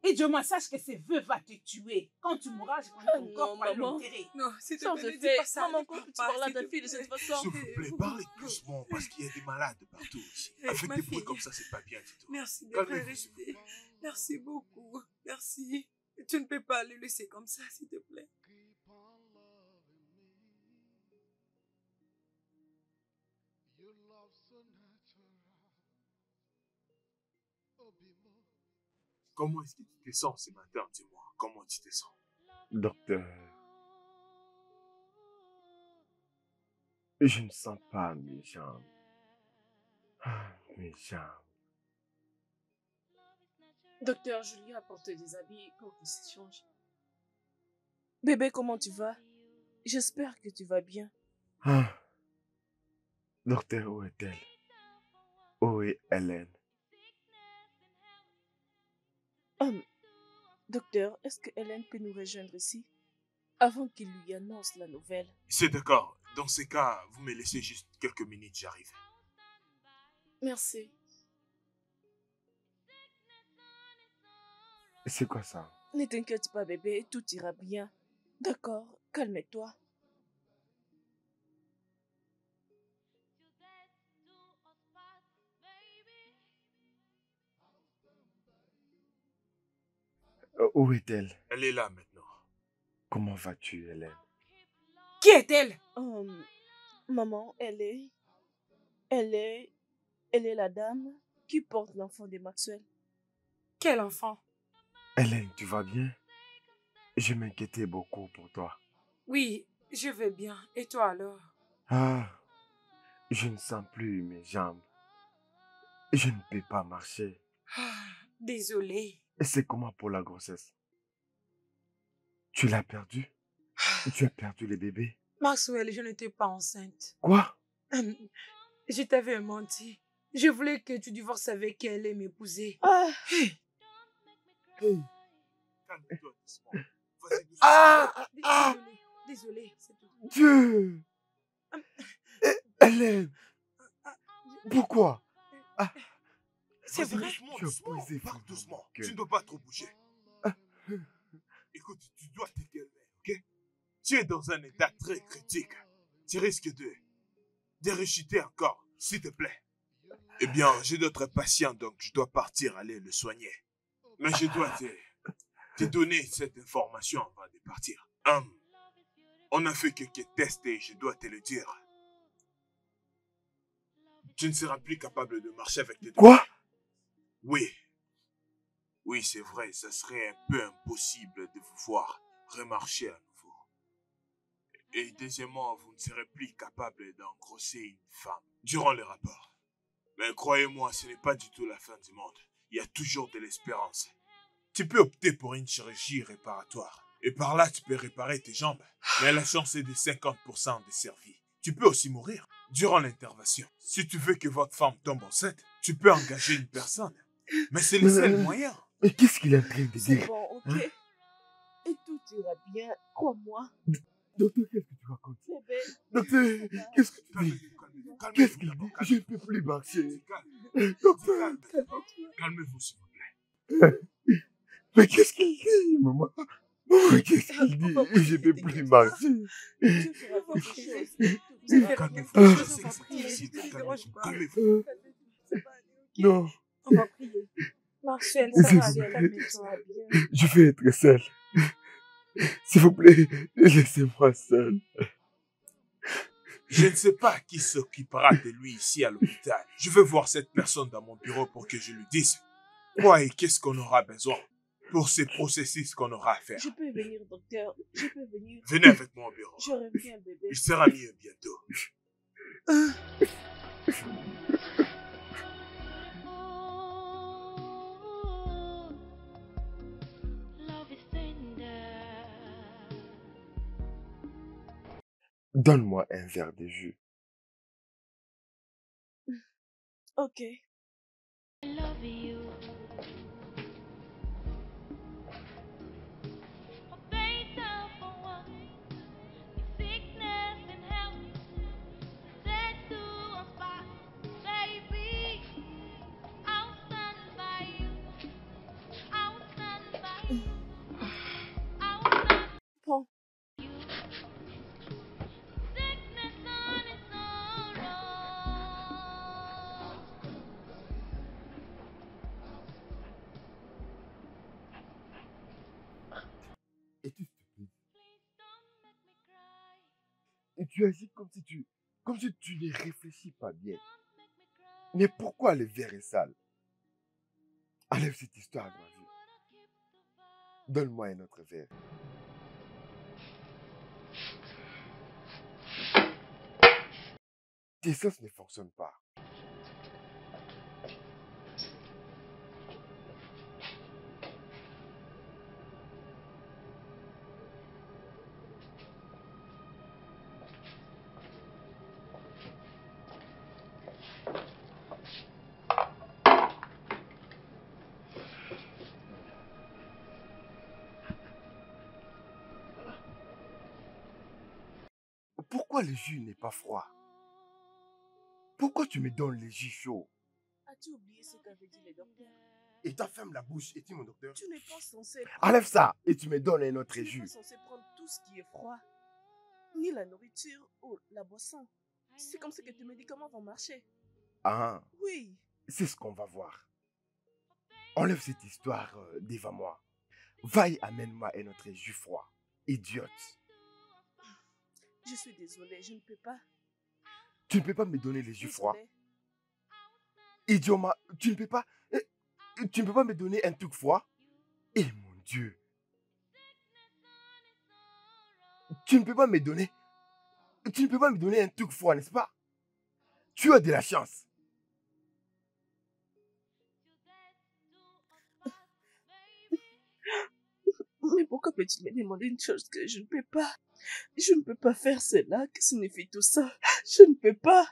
Idjama, sache que ces vœux va te tuer. Quand tu mourras, je prendrai ton non, corps pour aller maman. l'enterrer. non, s'il te Ça, plaît, je ne dis fais. pas ça. Maman, ne comment pleure tu pas, parles à s'il ta te fille de cette plaît. façon? S'il vous plaît, parlez doucement parce qu'il y a des malades partout ici. Eh, Avec ma des bruits fille. comme ça, c'est pas bien du tout. Merci d'être Calmez-vous, s'il vous resté. Merci beaucoup. Merci. Tu ne peux pas le laisser comme ça, s'il te plaît. Keep on loving me. Your love so natural. Obimo. Comment est-ce que tu te sens ce matin, dis-moi? Comment tu te sens? Docteur, je ne sens pas mes jambes. Mes jambes. Docteur, je lui ai apporté des habits pour qu'il s'échange. Bébé, comment tu vas? J'espère que tu vas bien. Docteur, où est-elle? Où est Hélène? Docteur, est-ce que Hélène peut nous rejoindre ici avant qu'il lui annonce la nouvelle? C'est d'accord. Dans ces cas, vous me laissez juste quelques minutes, j'arrive. Merci. C'est quoi ça? Ne t'inquiète pas, bébé, tout ira bien. D'accord, calme-toi. Où est-elle? Elle est là maintenant. Comment vas-tu, Hélène? Qui est-elle? Maman, elle est la dame qui porte l'enfant de Maxwell. Quel enfant? Hélène, tu vas bien? Je m'inquiétais beaucoup pour toi. Oui, je vais bien. Et toi alors? Ah, je ne sens plus mes jambes. Je ne peux pas marcher. Ah, désolée. Et c'est comment pour la grossesse? Tu l'as perdu? Tu as perdu le bébé? Maxwell, je n'étais pas enceinte. Quoi? Je t'avais menti. Je voulais que tu divorces avec elle et m'épouser. Hey. Calme-toi doucement. Vas-y doucement. Ah! Désolée, c'est tout. Dieu! Hélène! Pourquoi? C'est Vas-y vrai. doucement, Tu as doucement. brisé Pars vraiment doucement. mon cœur. Tu ne dois pas trop bouger. Écoute, tu dois te calmer, ok? Tu es dans un état très critique. Tu risques de rechuter encore, s'il te plaît. Eh bien, j'ai d'autres patients, donc je dois partir aller le soigner. Mais je dois te donner cette information avant de partir. On a fait quelques tests et je dois te le dire. Tu ne seras plus capable de marcher avec tes deux Quoi? pieds. Oui. Oui, c'est vrai, ça serait un peu impossible de vous voir remarcher à nouveau. Et deuxièmement, vous ne serez plus capable d'engrosser une femme durant le rapport. Mais croyez-moi, ce n'est pas du tout la fin du monde. Il y a toujours de l'espérance. Tu peux opter pour une chirurgie réparatoire. Et par là, tu peux réparer tes jambes. Mais la chance est de 50% de servir. Tu peux aussi mourir durant l'intervention. Si tu veux que votre femme tombe enceinte, tu peux engager une personne. Mais c'est le seul moyen. Mais qu'est-ce qu'il est en train de C'est dire? bon, ok? Hein? Et tout ira bien, crois-moi. Docteur, qu'est-ce que tu racontes? Bébé, Docteur, qu'est-ce que tu dis? Calmez-vous, Qu'est-ce qu'il dit? calmez-vous. Je ne peux plus marcher. Calme. Docteur, Calmez-vous, s'il vous plaît. mais qu'est-ce qu'il dit, maman? Maman, qu'est-ce qu'il dit? Je ne peux plus marcher. Dieu fera quelque chose. Tout ira bien. Calmez-vous, je sais que c'est difficile. Calmez-vous, calmez-vous. Non, On va prier. Marcel, S'il ça va vous aller, plaît. calme-toi bien. je vais être seul. S'il vous plaît, laissez-moi seul. Je ne sais pas qui s'occupera de lui ici à l'hôpital. Je veux voir cette personne dans mon bureau pour que je lui dise quoi et qu'est-ce qu'on aura besoin pour ces processus qu'on aura à faire. Je peux venir, docteur. Je peux venir. Venez avec moi au bureau. Je reviens, bébé. Il sera mieux bientôt. Love is tender. Donne-moi un verre de jus. Ok. I love you. A better for one. With sickness and health. Dead to a spot. Baby, I'll stand by you. I'll stand by you. I'll stand Prends. by you. Sickness and its sorrow. Es-tu stupide? Please don't make me cry. Et tu agis comme si tu ne réfléchis pas bien. Don't make me cry. Mais pourquoi le verre est sale? Enlève cette histoire de ma vie. Wanna keep the vow. Donne-moi un autre verre. Tes sens ne fonctionnent pas. Pourquoi le jus n'est pas froid? Pourquoi tu me donnes le jus chaud? As-tu oublié ce qu'avait dit le docteur? Et toi, ferme la bouche. Es-tu mon docteur? Tu n'es pas censé Enlève ça et tu me donnes un autre Tu n'es jus. pas censé prendre tout ce qui est froid. Ni la nourriture ou la boisson. C'est comme ça que tes médicaments vont marcher. Ah, Oui. c'est ce qu'on va voir. Enlève cette histoire devant moi. Va et amène-moi un autre jus froid. Idiote. Je suis désolée, je ne peux pas. Tu ne peux pas me donner les jus froids. Désolée. Idioma, tu ne peux pas me donner un truc froid. Eh mon Dieu. Tu ne peux pas me donner... Tu ne peux pas me donner un truc froid, n'est-ce pas? Tu as de la chance. Mais pourquoi peux-tu me demander une chose que je ne peux pas? Je ne peux pas faire cela. Que signifie tout ça? Je ne peux pas.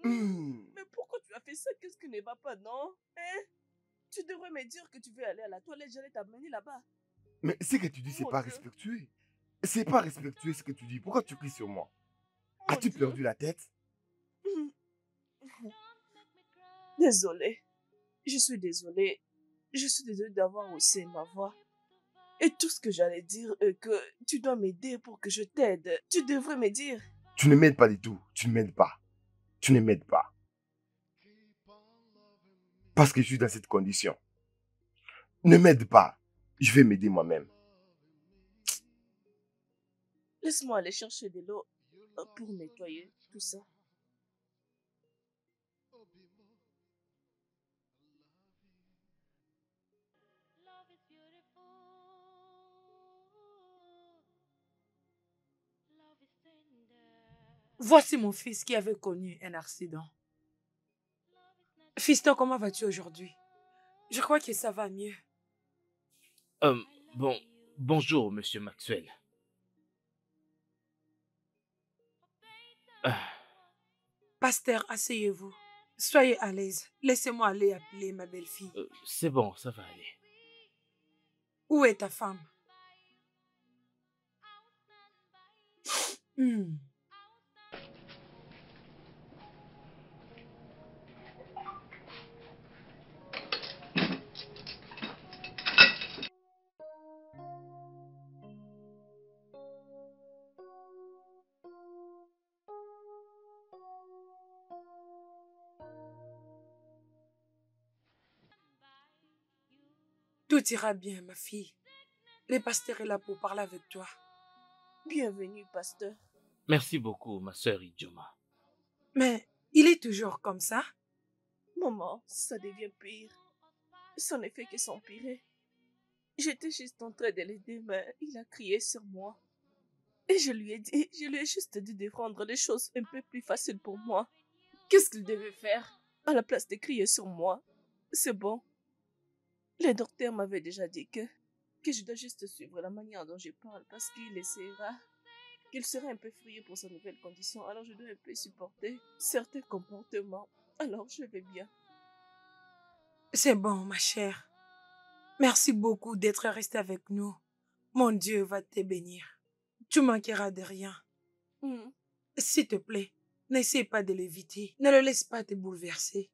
Mais pourquoi tu as fait ça? Qu'est-ce qui ne va pas, non? Hein? Tu devrais me dire que tu veux aller à la toilette, j'allais t'amener là-bas. Mais ce que tu dis, c'est Mon pas Dieu. respectueux. C'est pas respectueux ce que tu dis. Pourquoi tu cries sur moi? Mon As-tu Dieu. perdu la tête? Désolée. Je suis désolée. Je suis désolée d'avoir haussé ma voix. Et tout ce que j'allais dire est que tu dois m'aider pour que je t'aide. Tu devrais me dire. Tu ne m'aides pas du tout. Tu ne m'aides pas. Tu ne m'aides pas. Parce que je suis dans cette condition. Ne m'aide pas. Je vais m'aider moi-même. Laisse-moi aller chercher de l'eau pour nettoyer tout ça. Voici mon fils qui avait connu un accident. Fiston, comment vas-tu aujourd'hui? Je crois que ça va mieux. Bonjour, monsieur Maxwell. Pasteur, asseyez-vous. Soyez à l'aise. Laissez-moi aller appeler ma belle-fille. C'est bon, ça va aller. Où est ta femme? Tout ira bien, ma fille. Le pasteur est là pour parler avec toi. Bienvenue, pasteur. Merci beaucoup, ma sœur Idioma. Mais il est toujours comme ça? Maman, ça devient pire. Ça ne fait que s'empirer. J'étais juste en train de l'aider, mais il a crié sur moi. Et je lui ai juste dit de rendre les choses un peu plus faciles pour moi. Qu'est-ce qu'il devait faire? À la place de crier sur moi, c'est bon. Le docteur m'avait déjà dit que je dois juste suivre la manière dont je parle parce qu'il sera un peu furieux pour sa nouvelle condition. Alors je dois un peu supporter certains comportements. Alors je vais bien. C'est bon, ma chère. Merci beaucoup d'être restée avec nous. Mon Dieu va te bénir. Tu manqueras de rien. S'il te plaît, n'essaie pas de l'éviter. Ne le laisse pas te bouleverser.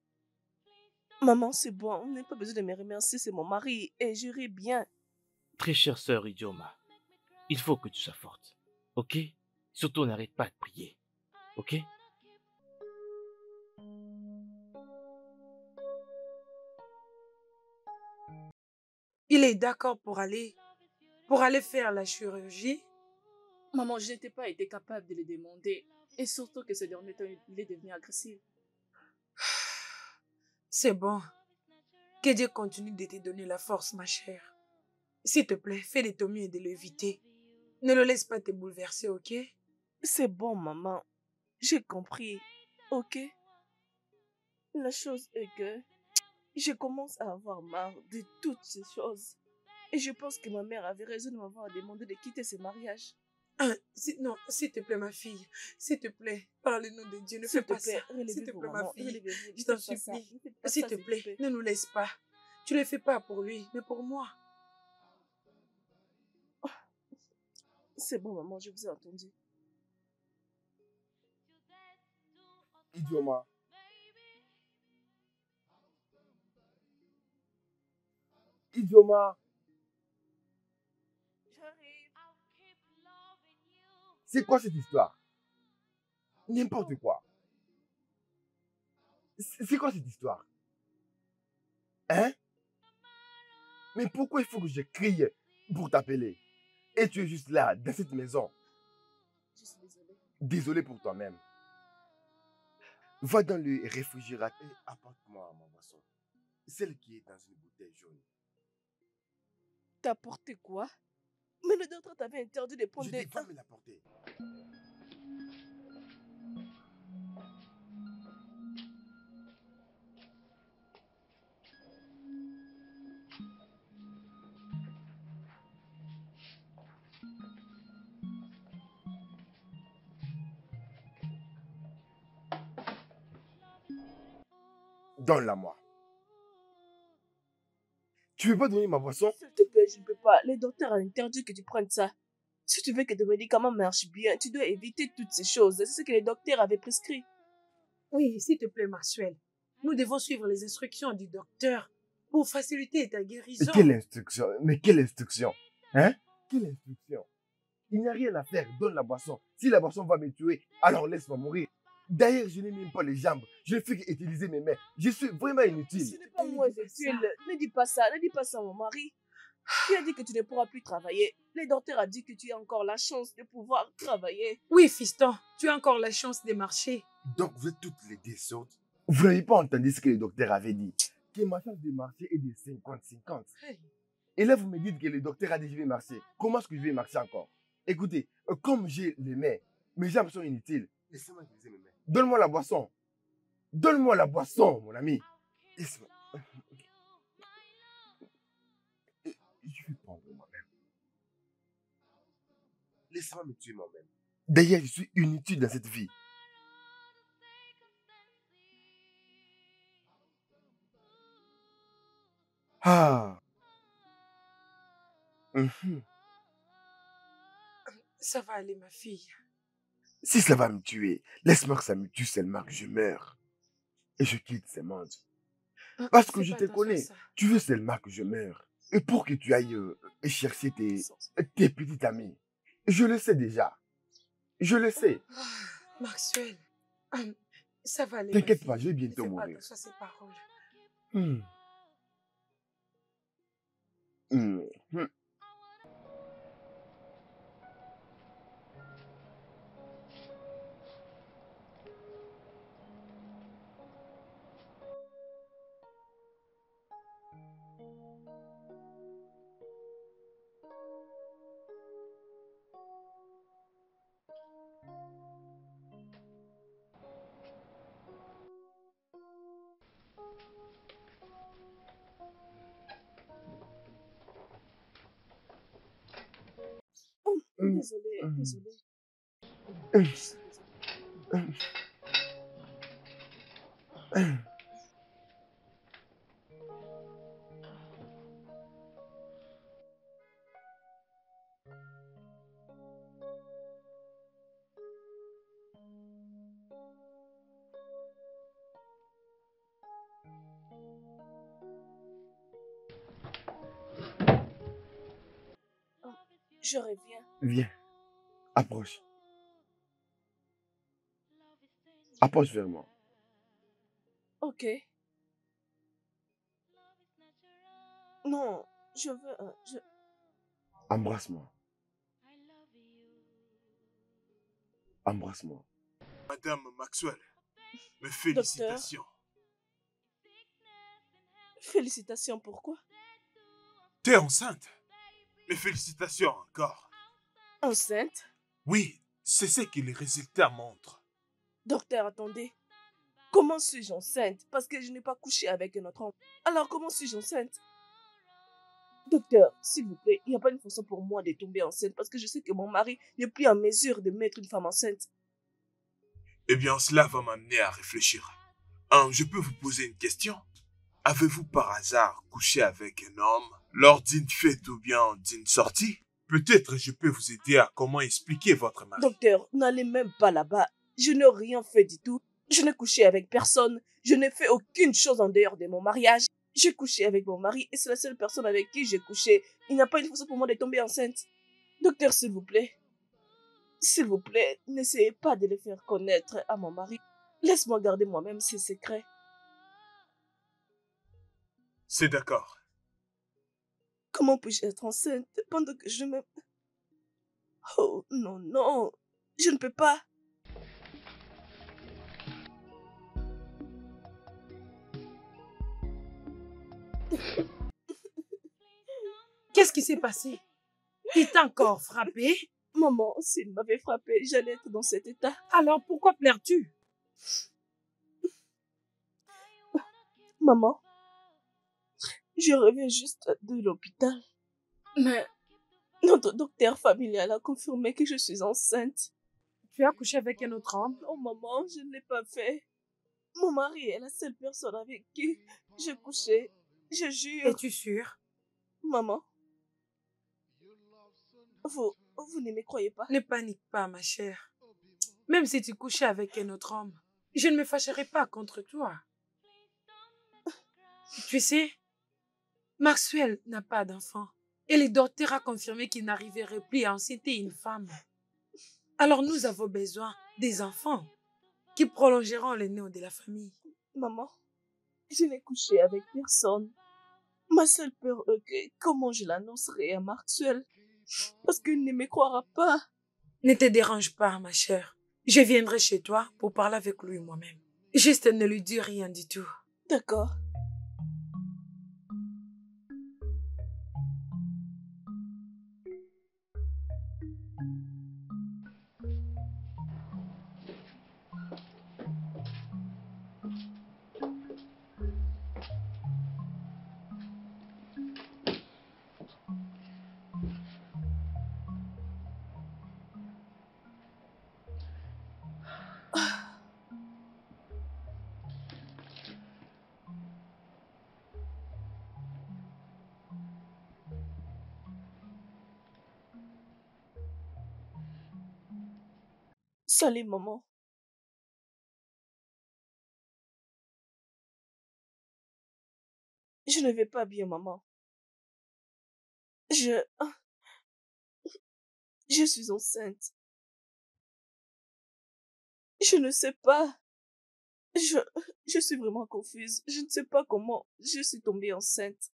Maman, c'est bon. On n'a pas besoin de me remercier. C'est mon mari et j'irai bien. Très chère sœur Idioma, il faut que tu sois forte, ok? Surtout n'arrête pas de prier, ok? Il est d'accord pour aller faire la chirurgie. Maman, je n'étais pas été capable de le demander. Et surtout que ce dernier temps, il est devenu agressif. C'est bon. Que Dieu continue de te donner la force, ma chère. S'il te plaît, fais de ton mieux de l'éviter. Ne le laisse pas te bouleverser, ok? C'est bon, maman. J'ai compris, ok? La chose est que je commence à avoir marre de toutes ces choses. Et je pense que ma mère avait raison de m'avoir demandé de quitter ce mariage. Non, s'il te plaît, ma fille. S'il te plaît, parle-nous de Dieu. Ne fais pas ça. S'il te plaît, ma fille. Je t'en supplie. S'il te plaît, ne nous laisse pas. Tu ne le fais pas pour lui, mais pour moi. C'est bon, maman, je vous ai entendu. Idioma. Idioma. C'est quoi cette histoire? N'importe quoi. C'est quoi cette histoire? Hein? Mais pourquoi il faut que je crie pour t'appeler? Et tu es juste là, dans cette maison. Je suis désolée. Désolé pour toi-même. Va dans le réfrigérateur et apporte-moi ma boisson. Celle qui est dans une bouteille jaune. T'as porté quoi? Mais le docteur t'avait interdit de prendre Je des... dis, va me l'apporter. Donne-la moi. Tu veux pas donner ma boisson? S'il te plaît, je ne peux pas. Le docteur a interdit que tu prennes ça. Si tu veux que tes médicaments marchent bien, tu dois éviter toutes ces choses. C'est ce que les docteurs avaient prescrit. Oui, s'il te plaît, Maxwell. Nous devons suivre les instructions du docteur pour faciliter ta Mais guérison. quelle instruction? Mais quelle instruction? Hein? Quelle instruction? Il n'y a rien à faire. Donne la boisson. Si la boisson va me tuer, alors laisse-moi mourir. D'ailleurs, je n'ai même pas les jambes. Je ne fais qu'utiliser mes mains. Je suis vraiment Ce inutile. n'est pas moi, Zéphile. Ne dis pas ça. Ne dis pas ça à mon mari. Tu as dit que tu ne pourras plus travailler. Le docteur a dit que tu as encore la chance de pouvoir travailler. Oui, fiston, tu as encore la chance de marcher. Donc, vous êtes toutes les deux sortes. Vous n'avez pas entendu ce que le docteur avait dit. Que ma chance de marcher est de 50-50. Et là, vous me dites que le docteur a dit que je vais marcher. Comment est-ce que je vais marcher encore? Écoutez, comme j'ai les mains, mes jambes sont inutiles. Laissez-moi utiliser mes mains. Donne-moi la boisson. Donne-moi la boisson, mon ami. Laisse-moi. Je vais prendre moi-même. Laisse-moi me tuer moi-même. D'ailleurs, je suis inutile dans cette vie. Ah. Mhm. Ça va aller, ma fille. Si ça va me tuer, laisse-moi que ça me tue seulement que je meure. Et je quitte ce monde. Parce que Fais je pas te attention à connais. ça. Tu veux seulement que je meure. Et pour que tu ailles chercher tes petites amies. Je le sais déjà. Je le sais. Maxwell, ça va aller. T'inquiète ma pas, fille. je vais bientôt Fais pas mourir. attention à ces paroles. Hmm. Hmm. Hmm. Oh, Hmm. désolée, Hmm. désolée. Hmm. Je suis désolée. Hmm. Oh, je reviens. Viens, approche. Approche vers moi. Ok. Non, je veux... Embrasse-moi. Embrasse-moi. Madame Maxwell, mes félicitations. Félicitations, pourquoi? T'es enceinte? Mes félicitations encore. Enceinte? Oui, c'est ce que les résultats montrent. Docteur, attendez. Comment suis-je enceinte? Parce que je n'ai pas couché avec un autre homme. Alors, comment suis-je enceinte? Docteur, s'il vous plaît, il n'y a pas une façon pour moi de tomber enceinte parce que je sais que mon mari n'est plus en mesure de mettre une femme enceinte. Eh bien, cela va m'amener à réfléchir. Je peux vous poser une question? Avez-vous par hasard couché avec un homme lors d'une fête ou bien d'une sortie? Peut-être je peux vous aider à comment expliquer votre mari. Docteur, n'allez même pas là-bas. Je n'ai rien fait du tout. Je n'ai couché avec personne. Je n'ai fait aucune chose en dehors de mon mariage. J'ai couché avec mon mari et c'est la seule personne avec qui j'ai couché. Il n'y a pas une façon pour moi de tomber enceinte. Docteur, s'il vous plaît. S'il vous plaît, n'essayez pas de le faire connaître à mon mari. Laisse-moi garder moi-même ses secrets. C'est d'accord. Comment puis-je être enceinte pendant que je me... Oh, non, non. Je ne peux pas. Qu'est-ce qui s'est passé? Il t'a encore frappé? Maman, s'il m'avait frappé, j'allais être dans cet état. Alors pourquoi pleures-tu? Maman, je reviens juste de l'hôpital. Mais notre docteur familial a confirmé que je suis enceinte. Tu as couché avec un autre homme? Oh maman, je ne l'ai pas fait. Mon mari est la seule personne avec qui j'ai couché. Je jure. Es-tu sûre? Maman, vous ne me croyez pas? Ne panique pas, ma chère. Même si tu couchais avec un autre homme, je ne me fâcherai pas contre toi. Tu sais, Maxwell n'a pas d'enfant. Et le docteur a confirmé qu'il n'arriverait plus à enceinter une femme. Alors nous avons besoin des enfants qui prolongeront le néo de la famille. Maman, je n'ai couché avec personne. Ma seule peur est que comment je l'annoncerai à Maxwell. Parce qu'il ne me croira pas. Ne te dérange pas, ma chère. Je viendrai chez toi pour parler avec lui moi-même. Juste ne lui dis rien du tout. D'accord. Salut, maman. Je ne vais pas bien, maman. Je suis enceinte. Je ne sais pas. Je suis vraiment confuse. Je ne sais pas comment je suis tombée enceinte.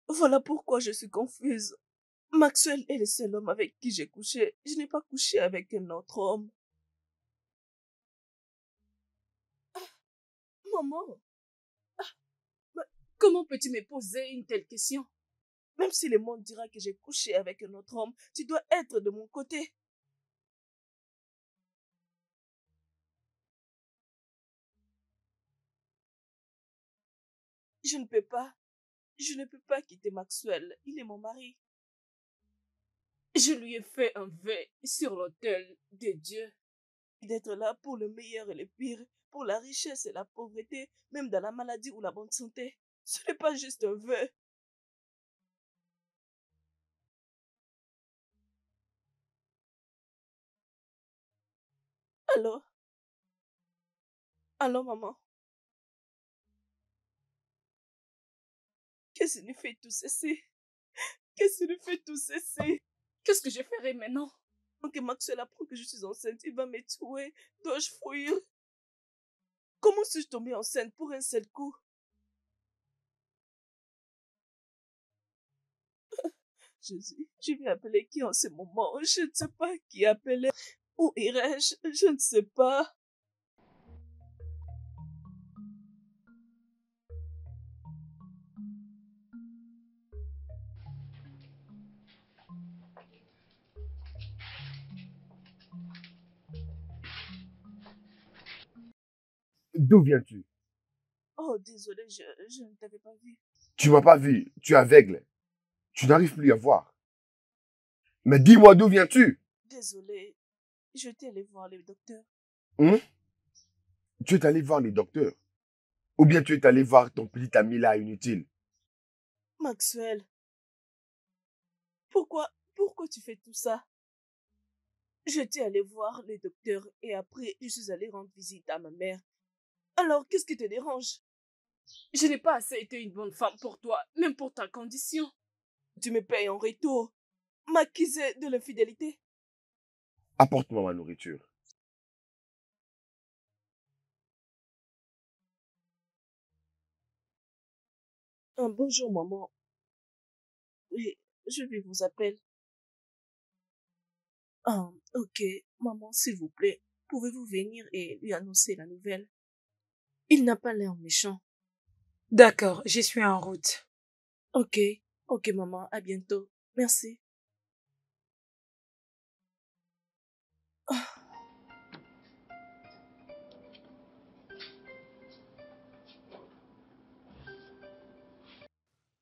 Voilà pourquoi je suis confuse. Maxwell est le seul homme avec qui j'ai couché. Je n'ai pas couché avec un autre homme. Maman, comment peux-tu me poser une telle question? Même si le monde dira que j'ai couché avec un autre homme, tu dois être de mon côté. Je ne peux pas. Je ne peux pas quitter Maxwell. Il est mon mari. Je lui ai fait un vœu sur l'autel de Dieu. D'être là pour le meilleur et le pire, pour la richesse et la pauvreté, même dans la maladie ou la bonne santé. Ce n'est pas juste un vœu. Allô? Allô, maman? Qu'est-ce qui nous fait tout ceci? Qu'est-ce qui nous fait tout ceci? Qu'est-ce que je ferai maintenant? Donc Maxwell apprend que je suis enceinte, il va me tuer. Dois-je fuir? Comment suis-je tombée enceinte pour un seul coup? Jésus, je vais appeler qui en ce moment? Je ne sais pas qui appeler. Où irai-je? Je ne sais pas. D'où viens-tu? Oh, désolé, je ne t'avais pas vu. Tu m'as pas vu, tu es aveugle. Tu n'arrives plus à voir. Mais dis-moi d'où viens-tu? Désolé, je t'ai allé voir le docteur. Tu es allé voir les docteurs. Ou bien tu es allé voir ton petit ami là inutile. Maxwell, pourquoi tu fais tout ça? Je t'ai allé voir le docteur et après, je suis allée rendre visite à ma mère. Alors, qu'est-ce qui te dérange? Je n'ai pas assez été une bonne femme pour toi, même pour ta condition. Tu me payes en retour, m'accuser de l'infidélité. Apporte-moi ma nourriture. Bonjour, maman. Oui, je vais vous appeler. Ok, maman, s'il vous plaît, pouvez-vous venir et lui annoncer la nouvelle? Il n'a pas l'air méchant. D'accord, je suis en route. Ok, ok, maman, à bientôt. Merci.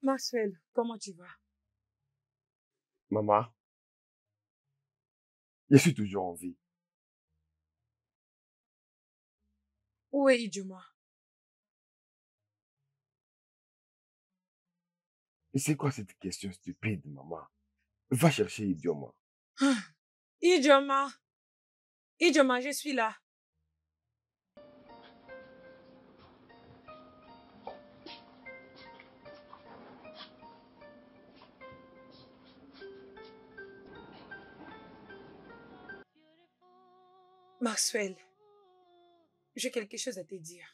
Maxwell, comment tu vas? Maman, je suis toujours en vie. Où est Idjoma? Et c'est quoi cette question stupide, maman? Va chercher Idioma. Idjoma! Idjoma, je suis là. Maxwell, j'ai quelque chose à te dire.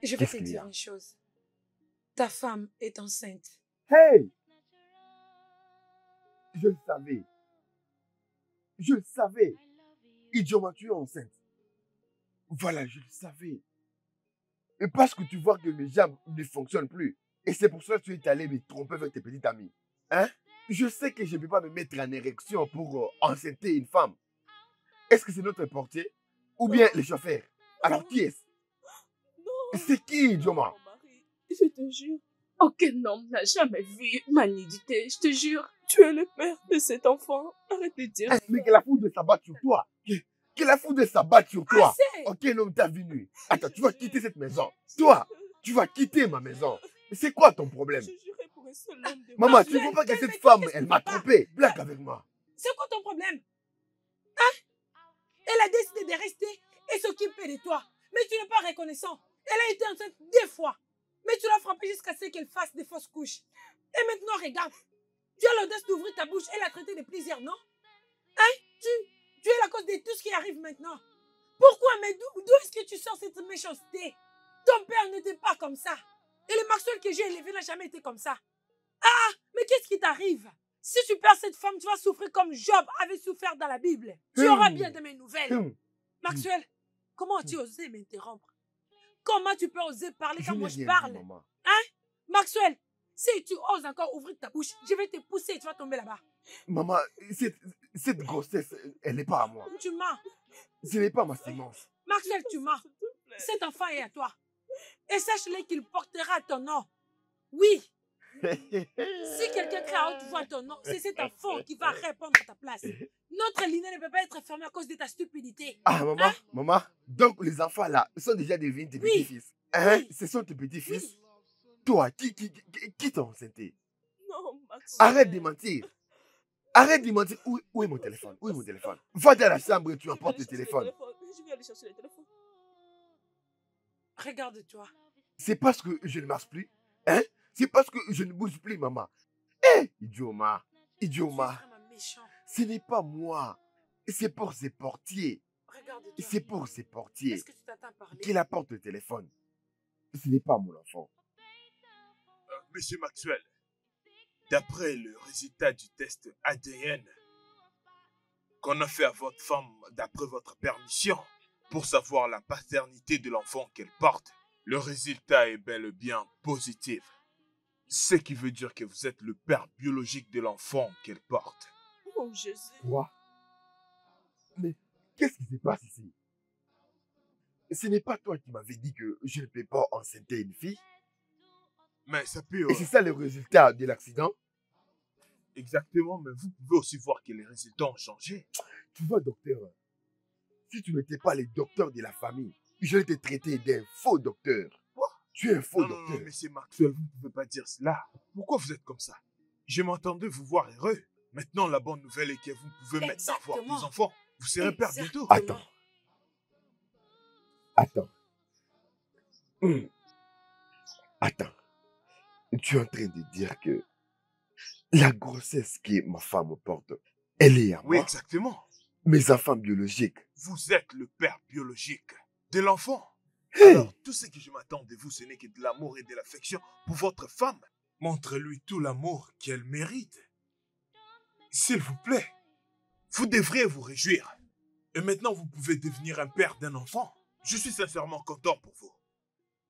Je vais Qu'est-ce te qu'il y dire a? une chose. Ta femme est enceinte. Hey! Je le savais. Je le savais. Idioma, tu es enceinte. Voilà, je le savais. Et parce que tu vois que mes jambes ne fonctionnent plus. Et c'est pour ça que tu es allé me tromper avec tes petites amies. Hein? Je sais que je ne peux pas me mettre en érection pour enceinter une femme. Est-ce que c'est notre portier? Ou bien le chauffeur? Alors qui est-ce? Non. C'est qui, Idioma? Mon mari, je te jure, aucun homme n'a jamais vu ma nudité. Je te jure, tu es le père de cet enfant. Arrête de dire ça. Mais que la foudre s'abatte sur toi. Que la foudre s'abatte sur toi. Assez! Aucun homme t'a vu nu. Attends, tu vas quitter cette maison. Toi, tu vas quitter ma maison. C'est quoi ton problème? Je jurais pour un seul homme de Maman, tu ne Maxwell, vois pas que cette calme-toi, femme, qu'est-ce elle qui m'a va pas? trompé. Blague avec moi. C'est quoi ton problème? Hein? Elle a décidé de rester et s'occuper de toi. Mais tu n'es pas reconnaissant. Elle a été enceinte 2 fois. Mais tu l'as frappée jusqu'à ce qu'elle fasse des fausses couches. Et maintenant, regarde. Tu as l'audace d'ouvrir ta bouche et la traiter de plaisir, non? Hein? Tu es la cause de tout ce qui arrive maintenant. Pourquoi? Mais d'où est-ce que tu sors cette méchanceté? Ton père n'était pas comme ça. Et le Maxwell que j'ai élevé n'a jamais été comme ça. Ah, mais qu'est-ce qui t'arrive? Si tu perds cette femme, tu vas souffrir comme Job avait souffert dans la Bible. Tu auras bien de mes nouvelles. Maxwell, comment as-tu osé m'interrompre? Comment tu peux oser parler quand moi je parle? Maman. Hein? Maxwell, si tu oses encore ouvrir ta bouche, je vais te pousser et tu vas tomber là-bas. Maman, cette grossesse, elle n'est pas à moi. Tu mens. Ce n'est pas ma sémence. Maxwell, tu mens. Cet enfant est à toi. Et sache-le qu'il portera ton nom. Oui. Si quelqu'un crie à haute voix ton nom, c'est cet enfant qui va répondre à ta place. Notre lignée ne peut pas être fermée à cause de ta stupidité. Ah, maman, Hein? maman, donc les enfants là sont déjà devenus tes Oui. petits-fils. Hein? Oui. Ce sont tes petits-fils? Oui. Toi, qui t'a enceinté? Non, Maxwell. Arrête de mentir. Arrête de mentir. Où est mon téléphone? Où est mon téléphone? Va dans la chambre et tu apportes le téléphone. Je vais aller chercher le téléphone. Regarde-toi. C'est parce que je ne marche plus? Hein? C'est parce que je ne bouge plus, maman. Hé, Idioma, Tu es Idioma, vraiment méchant. ce n'est pas moi. C'est pour ses portiers. Regarde-toi. C'est pour ses portiers. Est-ce que tu t'attends à parler? Qu'il apporte le téléphone. Ce n'est pas mon enfant. Monsieur Maxwell, d'après le résultat du test ADN qu'on a fait à votre femme d'après votre permission pour savoir la paternité de l'enfant qu'elle porte, le résultat est bel et bien positif. Ce qui veut dire que vous êtes le père biologique de l'enfant qu'elle porte. Oh, Jésus. Quoi? Mais qu'est-ce qui se passe ici? Ce n'est pas toi qui m'avais dit que je ne peux pas enceinte une fille? Mais ça peut... Et c'est ça le résultat de l'accident? Exactement, mais vous pouvez aussi voir que les résultats ont changé. Tu vois, docteur, si tu n'étais pas le docteur de la famille, je vais te traiter d'un faux docteur. Quoi? Tu es un faux Non, docteur. monsieur Maxwell, vous ne pouvez pas dire cela. Pourquoi vous êtes comme ça? Je m'entendais vous voir heureux. Maintenant, la bonne nouvelle est que vous pouvez maintenant avoir Exactement. des enfants. Vous serez père bientôt. Attends. Attends. Attends. Tu es en train de dire que la grossesse que ma femme porte, elle est à Oui, moi? exactement. mes enfants biologiques. Vous êtes le père biologique de l'enfant. Hey! Alors, tout ce que je m'attends de vous, ce n'est que de l'amour et de l'affection pour votre femme. Montrez-lui tout l'amour qu'elle mérite. S'il vous plaît, vous devriez vous réjouir. Et maintenant, vous pouvez devenir un père d'un enfant. Je suis sincèrement content pour vous.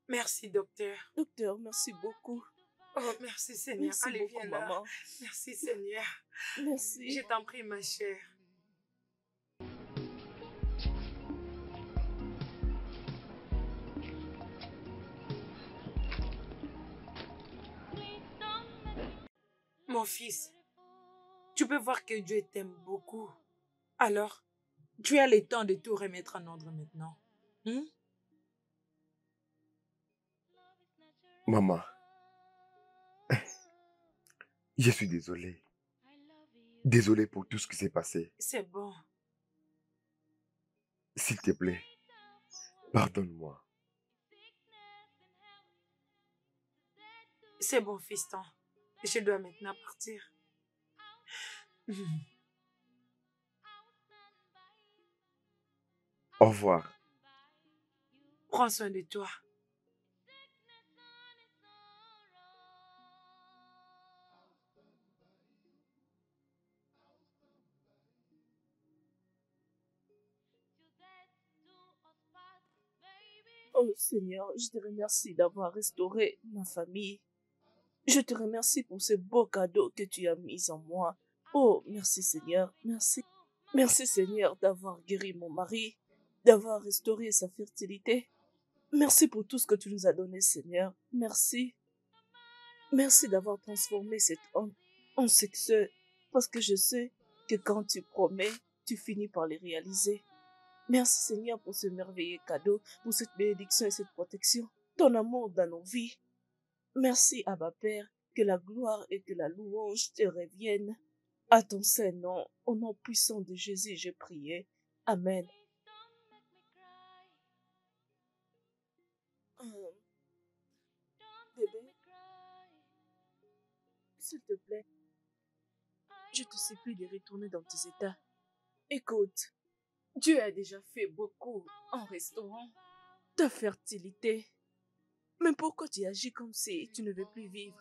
Merci, docteur. Docteur, merci beaucoup. Oh, merci, Seigneur. Merci Allez, beaucoup, viens là. maman. Merci, Seigneur. Merci. Je t'en prie, ma chère. Mon fils, tu peux voir que Dieu t'aime beaucoup. Alors, tu as le temps de tout remettre en ordre maintenant. Hmm? Maman, je suis désolé. Désolé pour tout ce qui s'est passé. C'est bon. S'il te plaît, pardonne-moi. C'est bon, fiston. Je dois maintenant partir. Au revoir. Prends soin de toi. Oh Seigneur, je te remercie d'avoir restauré ma famille. Je te remercie pour ce beau cadeau que tu as mis en moi. Oh, merci Seigneur, merci. Merci Seigneur d'avoir guéri mon mari, d'avoir restauré sa fertilité. Merci pour tout ce que tu nous as donné Seigneur. Merci. Merci d'avoir transformé cette honte en succès, parce que je sais que quand tu promets, tu finis par les réaliser. Merci Seigneur pour ce merveilleux cadeau, pour cette bénédiction et cette protection, ton amour dans nos vies. Merci Abba Père, que la gloire et que la louange te reviennent. À ton saint nom, au nom puissant de Jésus, j'ai prié. Amen. Bébé, s'il te plaît, je te supplie de retourner dans tes états. Écoute, Dieu a déjà fait beaucoup en restaurant ta fertilité. Mais pourquoi tu agis comme si tu ne veux plus vivre?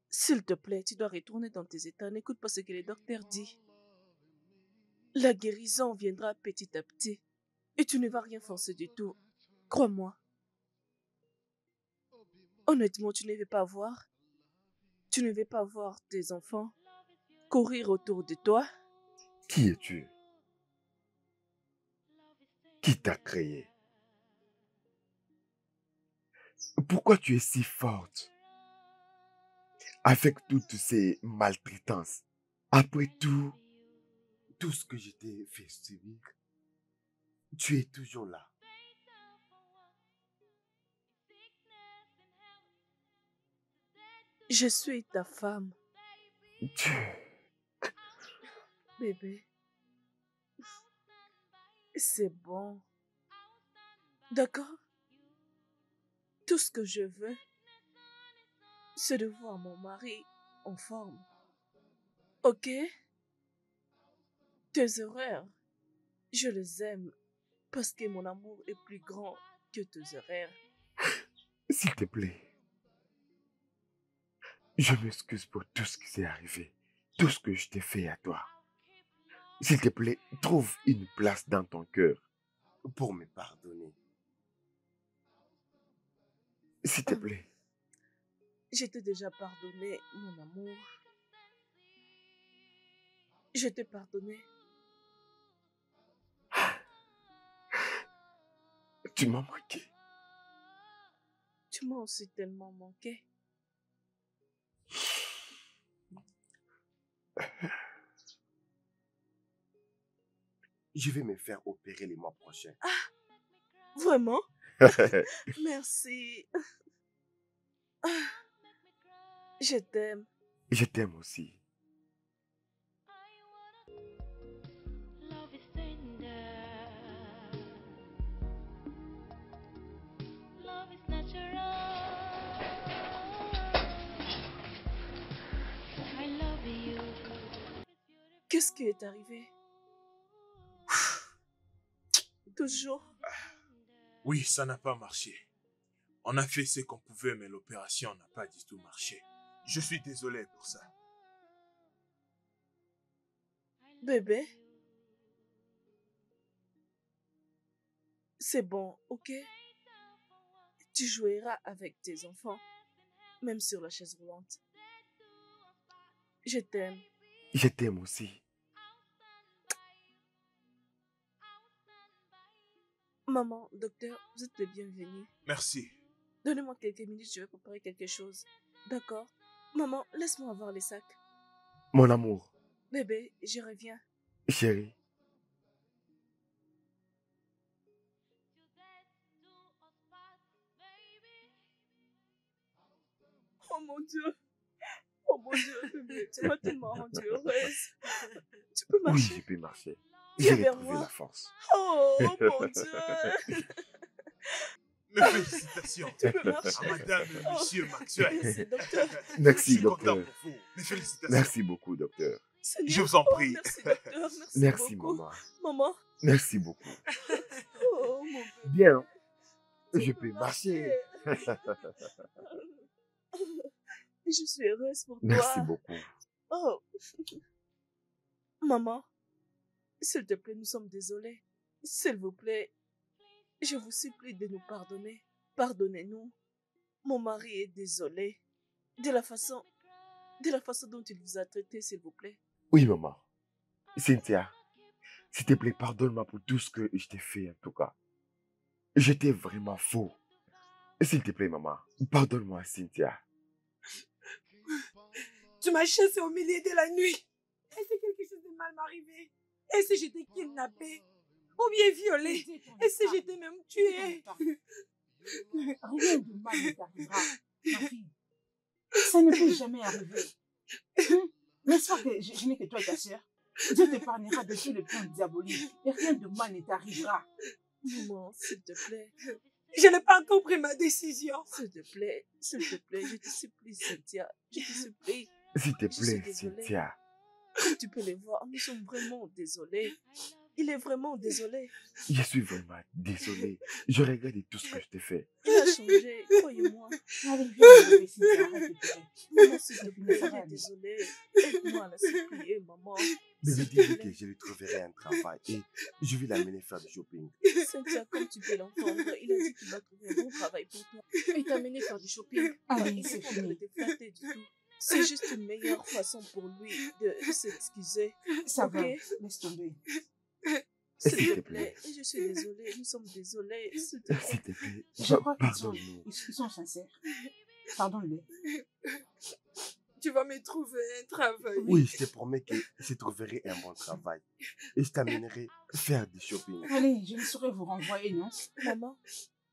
S'il te plaît, tu dois retourner dans tes états. N'écoute pas ce que le docteur dit. La guérison viendra petit à petit. Et tu ne vas rien forcer du tout. Crois-moi. Honnêtement, tu ne veux pas voir. Tu ne veux pas voir tes enfants courir autour de toi. Qui es-tu? Qui t'a créé? Pourquoi tu es si forte avec toutes ces maltraitances? Après tout ce que je t'ai fait subir, tu es toujours là. Je suis ta femme, Tu- bébé. C'est bon. D'accord? Tout ce que je veux, c'est de voir mon mari en forme. Ok? Tes erreurs, je les aime parce que mon amour est plus grand que tes erreurs. S'il te plaît, je m'excuse pour tout ce qui s'est arrivé, tout ce que je t'ai fait à toi. S'il te plaît, trouve une place dans ton cœur pour me pardonner. S'il te plaît. Je t'ai déjà pardonné, mon amour. Je t'ai pardonné. Tu m'as manqué. Tu m'as aussi tellement manqué. Je vais me faire opérer le mois prochain. Ah, vraiment? Merci. Je t'aime. Je t'aime aussi. Love is tender. Love is natural. I love you. Qu'est-ce qui est arrivé? Toujours. Oui, ça n'a pas marché. On a fait ce qu'on pouvait, mais l'opération n'a pas du tout marché. Je suis désolé pour ça. Bébé, c'est bon, ok? Tu joueras avec tes enfants, même sur la chaise roulante. Je t'aime. Je t'aime aussi. Maman, docteur, vous êtes le bienvenu. Merci. Donnez-moi quelques minutes, je vais préparer quelque chose. D'accord? Maman, laisse-moi avoir les sacs. Mon amour, Bébé, je reviens. chérie. Oh mon Dieu. Oh mon Dieu, bébé, tu m'as tellement rendue heureuse. Tu peux Oui, marcher? je peux marcher. Viens J'ai vers retrouvé moi. la force. Oh mon Dieu. Mes félicitations Tu peux marcher. à madame et monsieur Maxwell. Merci, docteur. Je Merci, suis content docteur. pour vous. Mes félicitations. Merci beaucoup, docteur. Seigneur. Je vous en Oh, prie. merci, docteur. Merci, Merci, beaucoup. maman. Maman. Merci beaucoup. Oh, mon bébé. Bien, Tu je peux peux marcher. Et je suis heureuse pour Merci toi. beaucoup. Oh. Maman, s'il te plaît, nous sommes désolés. S'il vous plaît, je vous supplie de nous pardonner. Pardonnez-nous. Mon mari est désolé. De la façon dont il vous a traité, s'il vous plaît. Oui, maman. Cynthia, s'il te plaît, pardonne-moi pour tout ce que je t'ai fait, en tout cas. J'étais vraiment faux. S'il te plaît, maman, pardonne-moi, Cynthia. Tu m'as chassé au milieu de la nuit. Et si quelque chose de mal m'arrivait? Et si j'étais kidnappée? Ou bien violée? Et si j'étais même tuée? Rien de mal ne t'arrivera, ma fille. Ça ne peut jamais arriver. N'est-ce pas que je n'ai que toi et ta sœur? Dieu t'épargnera de tous les plans diaboliques et rien de mal ne t'arrivera. Maman, s'il te plaît. Je n'ai pas encore pris ma décision. S'il te plaît, je te supplie, Cynthia. Je te supplie. S'il te Je suis plaît, désolée. Cynthia. Comme tu peux le voir, nous sommes vraiment désolés. Il est vraiment désolé. Je suis vraiment désolé. Je regrette tout ce que je t'ai fait. Il a changé, croyez-moi. Allez, viens, bébé, Cynthia, arrête de pleurer. Maman, s'il te plaît, il est désolé. Aide-moi à la supplier, maman. Bébé, S'il te dis-lui plaît. que je lui trouverai un travail et je vais l'amener faire du shopping. Cynthia, comme tu peux l'entendre, il a dit qu'il va trouver un bon travail pour toi. Et t'amener faire du shopping. Allez, Il c'est est pas en train de fini. te flatter du tout. C'est juste une meilleure façon pour lui de s'excuser. Ça Ok. va, laisse tomber. S'il te plaît, et je suis désolée, nous sommes désolés. S'il te S'il plaît. te plaît, Je crois qu'ils pardonne-nous. sont sincères. Pardonne-les. Tu vas me trouver un travail. Oui, je te promets que je trouverai un bon travail et je t'amènerai faire du shopping. Allez, je ne saurais vous renvoyer, non? Maman,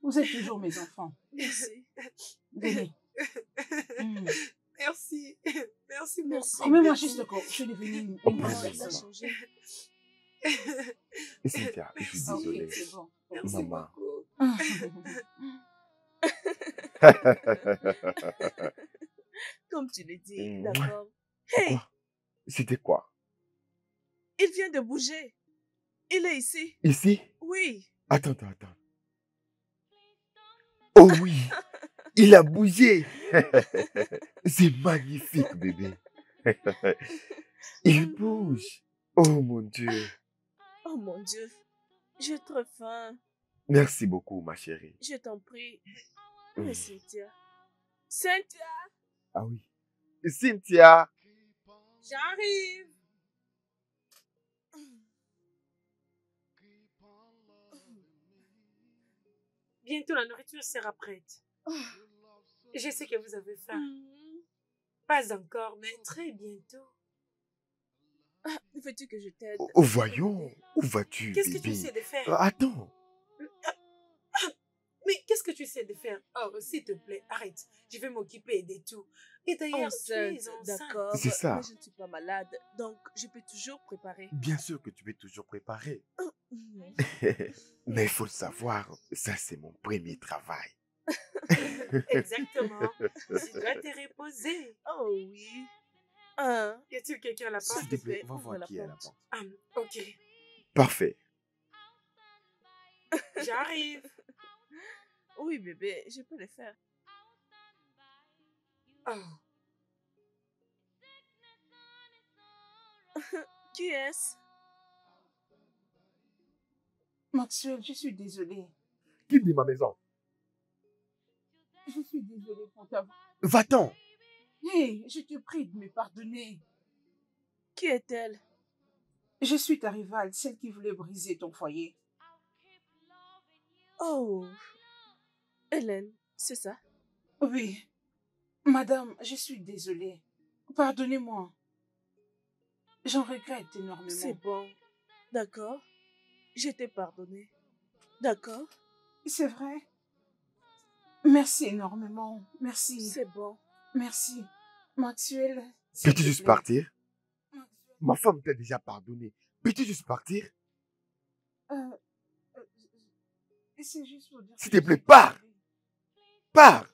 Vous êtes toujours mes enfants. merci. Venez. Merci. Merci beaucoup. Merci. Promets-moi juste que je suis devenue une Oh, bonne Maman, merci, il a personne. changé. Et Cynthia, je suis Ok, désolé. c'est bon. Merci Maman. beaucoup. Comme tu l'as dit, Mhm. d'accord. Hey, Quoi? C'était quoi? il vient de bouger. Il est ici. Ici? Oui. Attends. Oh oui, il a bougé. C'est magnifique, bébé. Il bouge. Oh mon Dieu. Oh mon Dieu. J'ai trop faim. Merci beaucoup, ma chérie. Je t'en prie. Mm. Mais Cynthia. Cynthia. Ah oui. Cynthia. J'arrive. Bientôt, la nourriture sera prête. Je sais que vous avez faim. Pas encore, mais très bientôt. Ah, veux-tu que je t'aide? Oh, voyons. Où vas-tu, Qu'est-ce que tu bébé? sais de faire? Attends. Mais qu'est-ce que tu sais de faire? Oh, s'il te plaît, arrête. Je vais m'occuper de tout. Et d'ailleurs, tu es Enceinte, enceinte. d'accord. C'est ça. Mais je ne suis pas malade, donc je peux toujours préparer. Bien sûr que tu peux toujours préparer. Mhm. Mais il faut le savoir, ça c'est mon premier travail. Exactement. Tu dois te reposer. Oh oui. Hein? Y a-t-il quelqu'un à la S'il porte? te plaît, plaît, va ouvre voir la qui est à la porte. porte. Ok. Parfait. J'arrive. Oui, bébé, je peux le faire. Oh, Qui est-ce? Maxwell, je suis désolée. Quitte de ma maison. Je suis désolée pour ta... Va-t'en. Hé, je te prie de me pardonner. Qui est-elle? Je suis ta rivale, celle qui voulait briser ton foyer. Oh, Hélène, c'est ça? Oui. Madame, je suis désolée. Pardonnez-moi. J'en regrette C'est énormément. bon. D'accord. Je t'ai pardonné. D'accord? C'est vrai. Merci énormément. Merci. C'est bon. Merci. Maxwell, s'il Peux-tu te juste plaît. partir? Maxwell, Ma femme t'a déjà pardonné. Peux-tu juste partir? euh, euh, c'est juste pour dire S'il que te je plaît, suis pars. désolée. Pars.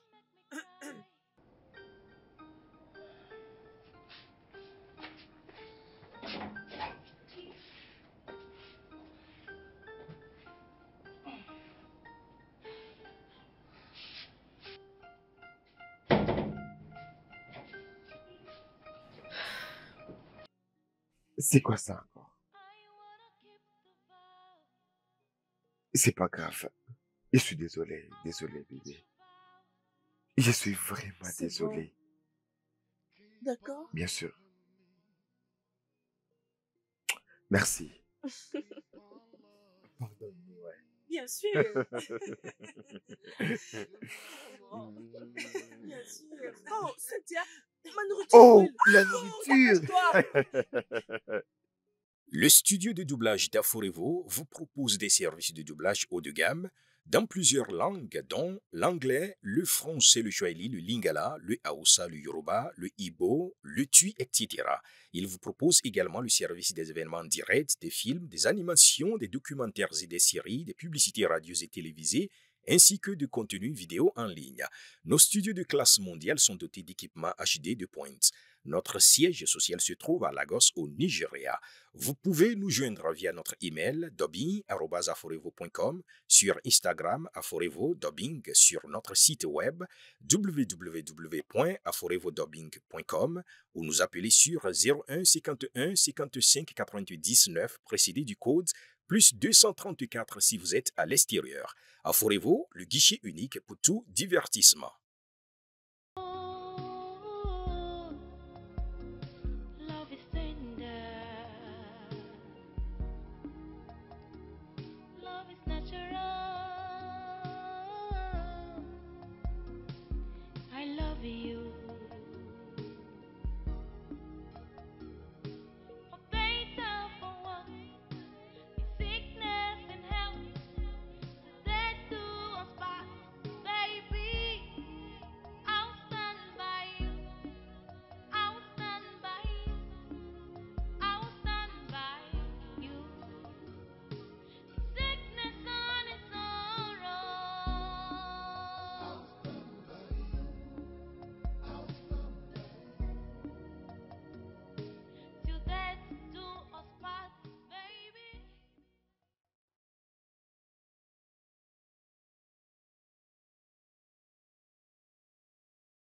C'est quoi ça encore? C'est pas grave. Je suis désolé. Désolé, bébé. Je suis vraiment C'est bon. désolé. D'accord? Bien sûr. Merci. Pardonne-moi. Ouais. bien sûr. Bien sûr. Oh, Cynthia, ma nourriture Oh, brûle. la Oh, nourriture. dépêche-toi. Le studio de doublage d'Aforevo vous propose des services de doublage haut de gamme dans plusieurs langues, dont l'anglais, le français, le swahili, le lingala, le hausa, le yoruba, le ibo, le tui, etc. Il vous propose également le service des événements directs, des films, des animations, des documentaires et des séries, des publicités radio et télévisées, ainsi que de contenus vidéo en ligne. Nos studios de classe mondiale sont dotés d'équipements HD de pointe. Notre siège social se trouve à Lagos, au Nigeria. Vous pouvez nous joindre via notre email dubbing@aforevo.com, sur Instagram Aforevo Dubbing, sur notre site web www.aforevodubbing.com ou nous appeler sur 01 51 55 88 19 précédé du code plus 234 si vous êtes à l'extérieur. Aforevo, le guichet unique pour tout divertissement.